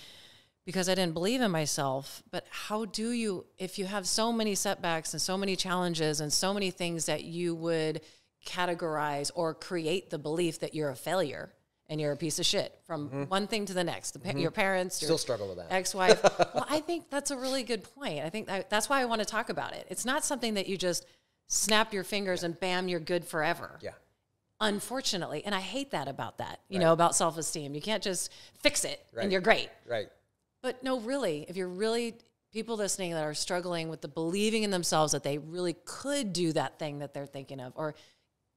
because I didn't believe in myself, but how do you, if you have so many setbacks and so many challenges and so many things that you would categorize or create the belief that you're a failure and you're a piece of shit from one thing to the next. Your parents, still struggle with that. Ex-wife. Well, I think that's a really good point. I think that's why I want to talk about it. It's not something that you just snap your fingers and bam, you're good forever. Yeah. Unfortunately. And I hate that about that, you know, about self-esteem. You can't just fix it and you're great. Right. But no, really, if you're really people listening that are struggling with the believing in themselves that they really could do that thing that they're thinking of, or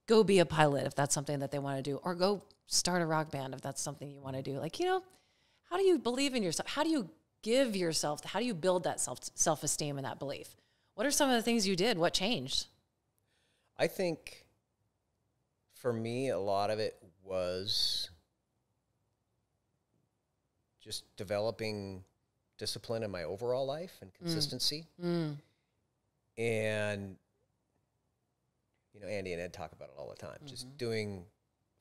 go be a pilot if that's something that they want to do, or go start a rock band if that's something you want to do. Like, you know, how do you believe in yourself? How do you give yourself, how do you build that self-esteem and that belief? What are some of the things you did? What changed? I think for me, a lot of it was just developing discipline in my overall life and consistency. And, you know, Andy and Ed talk about it all the time, just doing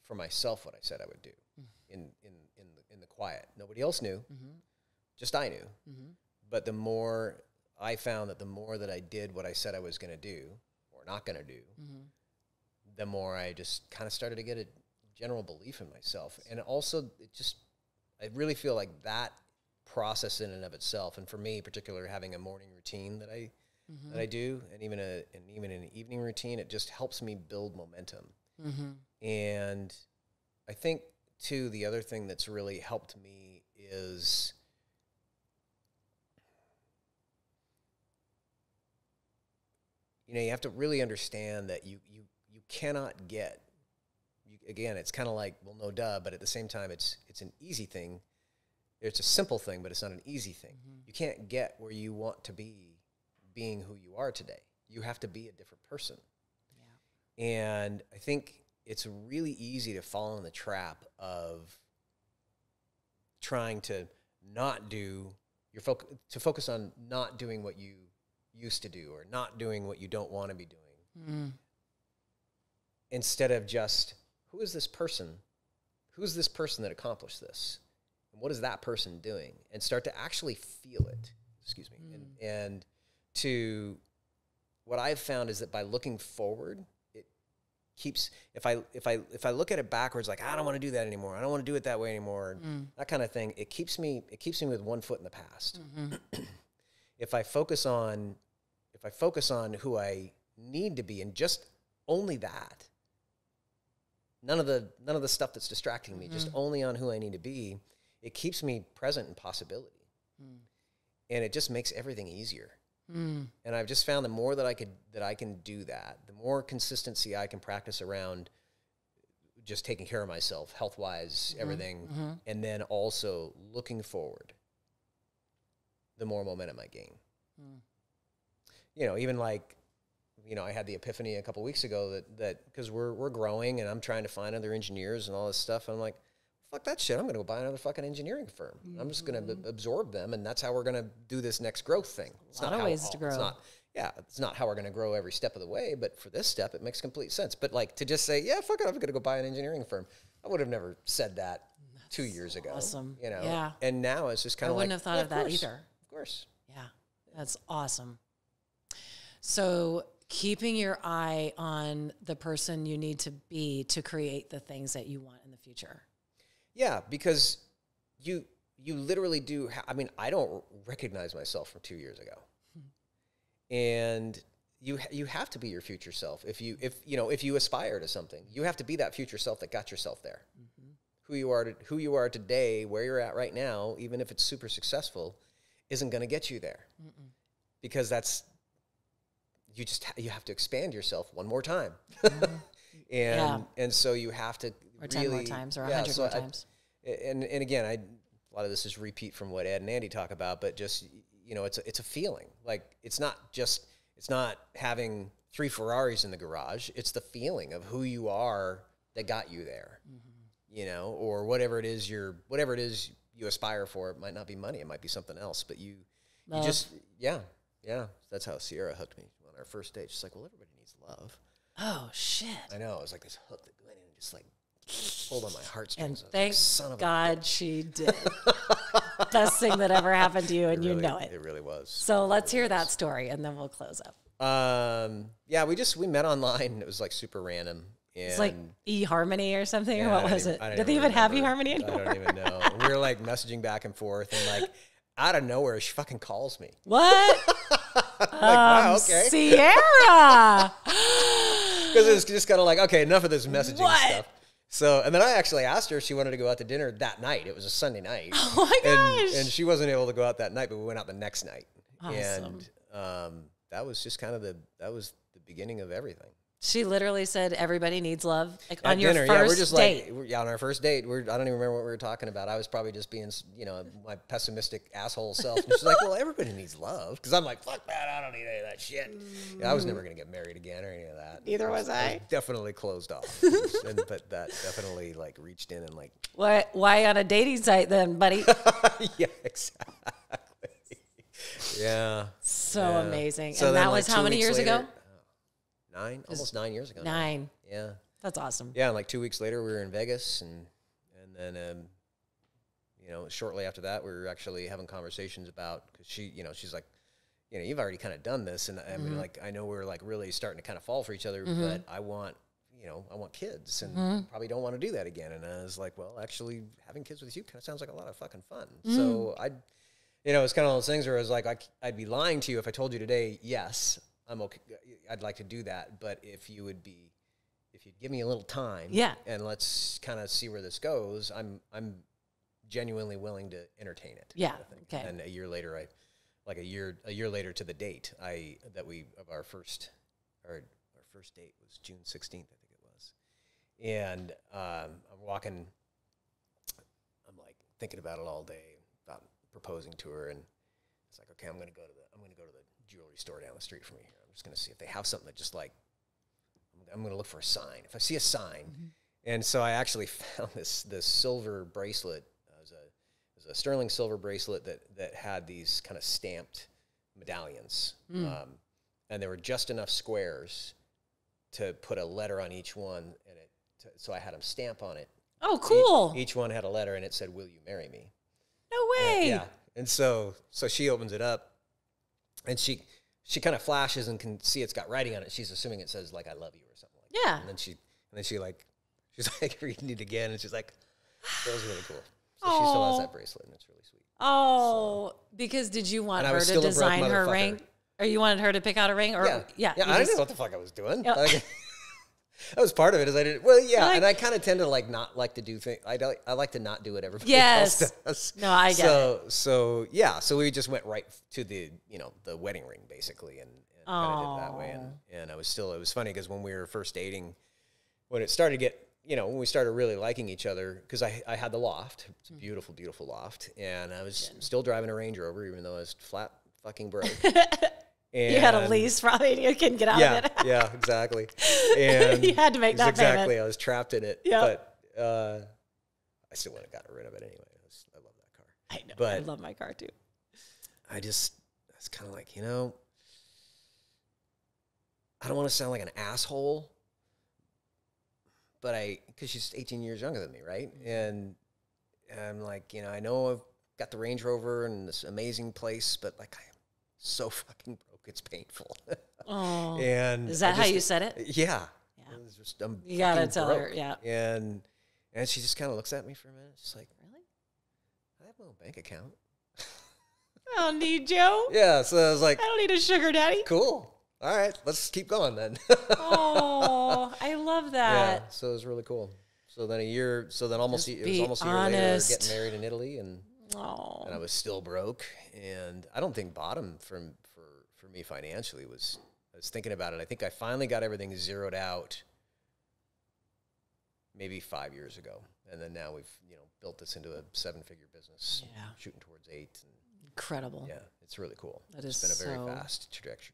for myself what I said I would do in the quiet. Nobody else knew, just I knew. But the more I found that the more that I did what I said I was going to do or not going to do, the more I just kind of started to get a general belief in myself. And also I really feel like that process in and of itself, and for me particularly having a morning routine that I do, and even an evening routine, it just helps me build momentum. And I think too, the other thing that's really helped me is you know, you have to really understand that you cannot get, again, it's kind of like, well, no duh, but at the same time, it's an easy thing. It's a simple thing, but it's not an easy thing. You can't get where you want to be being who you are today. You have to be a different person. Yeah. And I think it's really easy to fall in the trap of trying to not do, to focus on not doing what you used to do or not doing what you don't want to be doing. Instead of just, who is this person? Who's this person that accomplished this? And what is that person doing? And start to actually feel it. Excuse me. And to what I've found is that by looking forward, it keeps, if I look at it backwards, like, I don't want to do that anymore. I don't want to do it that way anymore. That kind of thing. It keeps me with one foot in the past. If I focus on who I need to be and just only that, none of the stuff that's distracting me, just only on who I need to be, it keeps me present in possibility. And it just makes everything easier. And I've just found the more that I can do that, the more consistency I can practice around just taking care of myself, health-wise, everything, and then also looking forward, the more momentum I gain. You know, even like, you know, I had the epiphany a couple weeks ago that because we're growing and I'm trying to find other engineers and all this stuff, and I'm like, fuck that shit, I'm going to go buy another fucking engineering firm. I'm just going to absorb them, and that's how we're going to do this next growth thing. It's a lot of ways to grow. It's not how we're going to grow every step of the way, but for this step, it makes complete sense. But like to just say, yeah, fuck it, I'm going to go buy an engineering firm. I would have never said that 2 years ago. Awesome. You know? Yeah. And now it's just kind of like, I wouldn't have thought of that either. Of course. Yeah. That's awesome. So keeping your eye on the person you need to be to create the things that you want in the future. Yeah, because you literally do. I mean, I don't recognize myself from 2 years ago, and you have to be your future self. If you aspire to something, you have to be that future self that got yourself there. Who you are today, where you're at right now, even if it's super successful, isn't going to get you there, because that's. You have to expand yourself one more time. And so you have to or 10 more times or 100 more times. And again, a lot of this is repeat from what Ed and Andy talk about, but just, you know, it's a feeling. Like it's not having 3 Ferraris in the garage. It's the feeling of who you are that got you there, you know, or whatever it is you aspire for. It might not be money. It might be something else, but you just, yeah. That's how Sierra hooked me on our first date. She's like, well, everybody needs love. Oh, shit. I know. It was like this hook that went in and just like pulled on my heartstrings. And thank God she did. Best thing that ever happened to you, and you know it. It really was. So let's hear that story, and then we'll close up. Yeah, we met online. And it was like super random. And it's like eHarmony or something. Yeah, or what was it? Did they even have eHarmony anymore? I don't even know. We were like messaging back and forth, and like out of nowhere, she fucking calls me. What? Like, wow, okay. Sierra. Because it was just kind of like, okay, enough of this messaging What? stuff. So, and then I actually asked her if she wanted to go out to dinner that night. It was a Sunday night. Oh my gosh. And she wasn't able to go out that night, but we went out the next night. Awesome. And that was just kind of the beginning of everything. She literally said, everybody needs love. Like At on your dinner, first we're just date. like, on our first date, I don't even remember what we were talking about. I was probably just being, my pessimistic asshole self. And she's like, well, everybody needs love. Because I'm like, fuck that, I don't need any of that shit. I was never going to get married again or any of that. Neither was I. was definitely closed off. But that definitely like reached in and like. Why on a dating site then, buddy? Yeah, exactly. Yeah. So amazing. So and then, that like, was how 2 many weeks years later- ago? Almost 9 years ago. now. 9. Yeah. That's awesome. Yeah, and like 2 weeks later, we were in Vegas, and then shortly after that, we were actually having conversations about, because she's like, you've already kind of done this, and I mean, like, I know we're like really starting to kind of fall for each other, but I want kids, and probably don't want to do that again. And I was like, well, actually, having kids with you kind of sounds like a lot of fucking fun. So it's kind of those things where I was like, I'd be lying to you if I told you today, yes, I'm okay, I'd like to do that, but if you'd give me a little time, and let's kind of see where this goes, I'm genuinely willing to entertain it. Yeah. Kind of thing. Okay. And a year later, a year later to the date, our first date was June 16th, I think it was. And I'm walking, I'm like thinking about it all day, about proposing to her, and it's like, okay, I'm gonna go to the jewelry store down the street from me here. I'm just gonna see if they have something that just like, I'm gonna look for a sign. If I see a sign, and so I actually found this silver bracelet. It was a sterling silver bracelet that had these kind of stamped medallions, and there were just enough squares to put a letter on each one, and so I had them stamp on it. Oh, cool. Each one had a letter, and it said, "Will you marry me?" No way. Yeah. And so she opens it up, and she kind of flashes and can see it's got writing on it. She's assuming it says like "I love you" or something like that. Yeah. And then she's like reading it again, and she's like, "That was really cool." So she still has that bracelet, and it's really sweet. Oh, because did you want her to design her ring? Or you wanted her to pick out a ring? Or yeah. I didn't know what the fuck I was doing. Like, that was part of it. Is I didn't. Well, yeah, and I kind of tend to like not like to do things. I like to not do what everybody else does. No, I get it. So we just went right to the the wedding ring basically, and kind of did it that way. And it was funny because when we were first dating, when it started to get when we started really liking each other, because I had the loft. It's a beautiful, beautiful loft, and I was still driving a Range Rover even though I was flat fucking broke. And you had a lease, probably. You couldn't get out of it. Yeah, exactly. And you had to make that payment. I was trapped in it. Yep. But I still would have gotten rid of it anyway. I love that car. I know. But I love my car too. I was kind of like, I don't want to sound like an asshole, but because she's 18 years younger than me, right? And I'm like, I know I've got the Range Rover and this amazing place, but like I am so fucking broke, it's painful. Oh, and is that how you said it? Yeah. You gotta tell her, yeah. And she just kind of looks at me for a minute. She's like, "Really? I have my own bank account. I don't need Joe. Yeah." So I was like, I don't need a sugar daddy. Cool. All right, let's keep going then. Oh, I love that. Yeah. So it was really cool. So then it was almost a year later, getting married in Italy, and I was still broke. And I don't think bottom for me financially was. I was thinking about it. I think I finally got everything zeroed out maybe 5 years ago, and then now we've built this into a 7-figure business, shooting towards 8. And incredible. Yeah, it's really cool. It's been a very fast trajectory.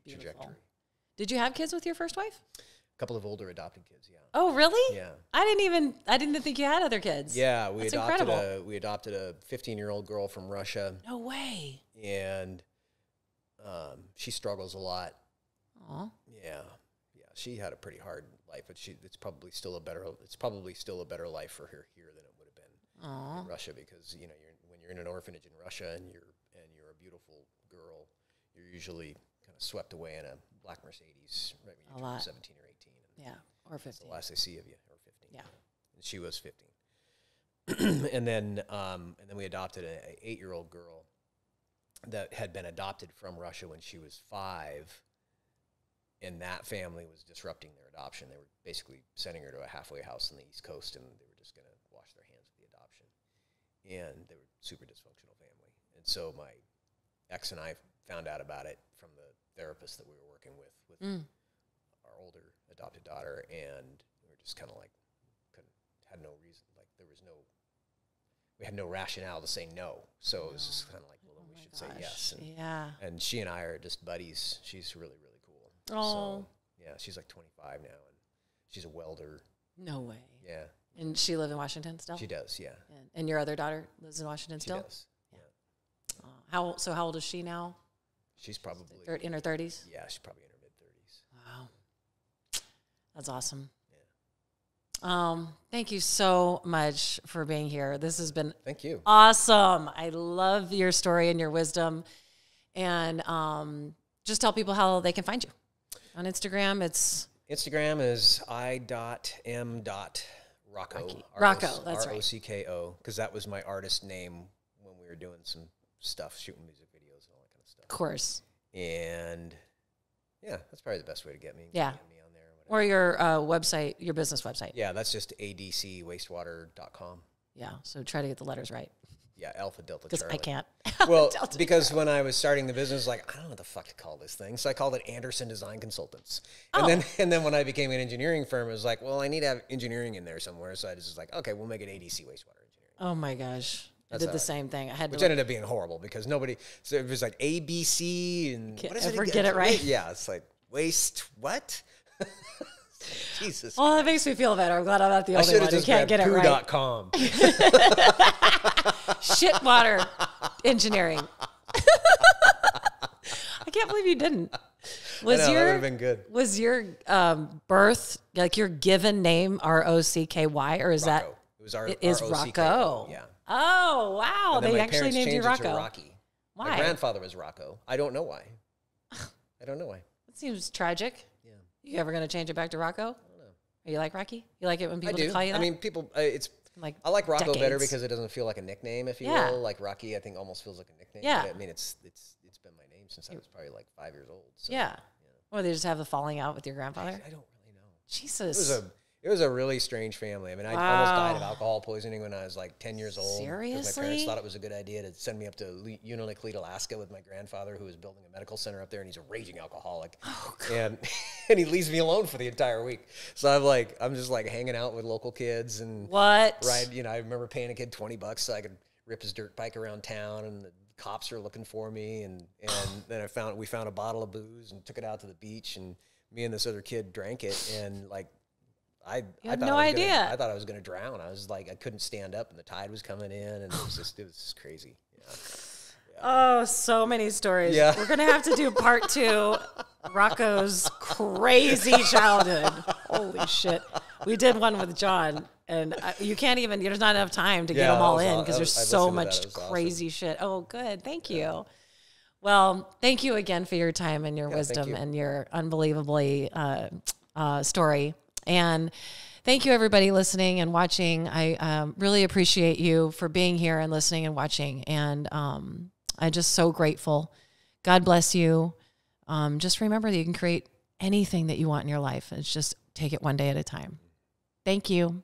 Did you have kids with your first wife? A couple of older adopted kids. Yeah. Oh, really? Yeah. I didn't think you had other kids. Yeah, we adopted a 15-year-old girl from Russia. No way. And she struggles a lot. Aw. Yeah. She had a pretty hard life, but it's probably still a better life for her here than it would have been in Russia, because when you're in an orphanage in Russia and you're a beautiful girl, you're usually kind of swept away in a black Mercedes right when you're 17 or 18. Or 15. That's the last they see of you, or 15. Yeah. And she was 15. and then we adopted an 8-year-old girl that had been adopted from Russia when she was 5. and that family was disrupting their adoption. They were basically sending her to a halfway house on the East Coast, and they were just going to wash their hands of the adoption. And they were super dysfunctional family. And so my ex and I found out about it from the therapist that we were working with our older adopted daughter, and we were just kind of like, had no reason, like we had no rationale to say no. So it was just kind of like, well, then we should say yes. And, and she and I are just buddies. She's really, really cool. Oh. So, yeah, she's like 25 now, and she's a welder. No way. Yeah. And she live in Washington still? She does, yeah. And your other daughter lives in Washington still? She does, yeah. So how old is she now? She's probably... in her 30s? Yeah, she's probably in her mid-30s. Wow. That's awesome. Thank you so much for being here. This has been Thank you. Awesome. I love your story and your wisdom. And just tell people how they can find you. On Instagram, Instagram is i.m.rocco. Rocco, that's right. R-O-C-K-O, because that was my artist name when we were doing some stuff, shooting music videos and all that kind of stuff. Of course. And yeah, that's probably the best way to get me. Yeah. Get me on there or your website, your business website. Yeah, that's just adcwastewater.com. Yeah, so try to get the letters right. Yeah, Alpha Delta Because Charlie. I can't. Well, because when I was starting the business, like, I don't know what the fuck to call this thing. So I called it Anderson Design Consultants. And then when I became an engineering firm, it was like, well, I need to have engineering in there somewhere. So I was just like, okay, we'll make it ADC Wastewater Engineering. Oh my gosh. I did the same thing. Which ended up being horrible because nobody, so it was like ABC and can't what is it ever again? Get it right? Yeah, it's like waste, what? Jesus. Well, that makes me feel better. I'm glad I'm not the only one who can't get it right. .com. Shitwater engineering. I can't believe you didn't. That would have been good. Was your birth, like your given name, R-O-C-K-Y, or is Rocco. that? It was our It is Rocco. Yeah. Oh, wow. They actually named you Rocco. Rocky. Why? My grandfather was Rocco. I don't know why. I don't know why. It seems tragic. Yeah. You ever going to change it back to Rocco? I don't know. Are you like Rocky? You like it when people I do. call you that? I mean, people, I like Rocco better because it doesn't feel like a nickname, if you will. Like Rocky, I think almost feels like a nickname. Yeah. But I mean, it's been my name since I was probably like 5 years old. So, yeah. Or they just have a falling out with your grandfather? I don't really know. Jesus. It was a really strange family. I mean, I almost died of alcohol poisoning when I was like 10 years old. Seriously? Because my parents thought it was a good idea to send me up to Unalakleet, Alaska with my grandfather, who was building a medical center up there, and he's a raging alcoholic. Oh, and he leaves me alone for the entire week. So I'm just like hanging out with local kids and I remember paying a kid $20 so I could rip his dirt bike around town, and the cops are looking for me, and then we found a bottle of booze and took it out to the beach, and me and this other kid drank it, and like I had no idea. I thought I was going to drown. I was like, I couldn't stand up, and the tide was coming in, and it was just crazy. Yeah. Oh, so many stories. Yeah. We're going to have to do part 2, Rocco's crazy childhood. Holy shit. We did one with John, and you can't even, there's not enough time to get them all in because there's so much crazy shit. Oh, good. Thank you. Well, thank you again for your time and your wisdom and your unbelievably story. And thank you, everybody listening and watching. I really appreciate you for being here and listening and watching. And I'm just so grateful. God bless you. Just remember that you can create anything that you want in your life. It's just take it one day at a time. Thank you.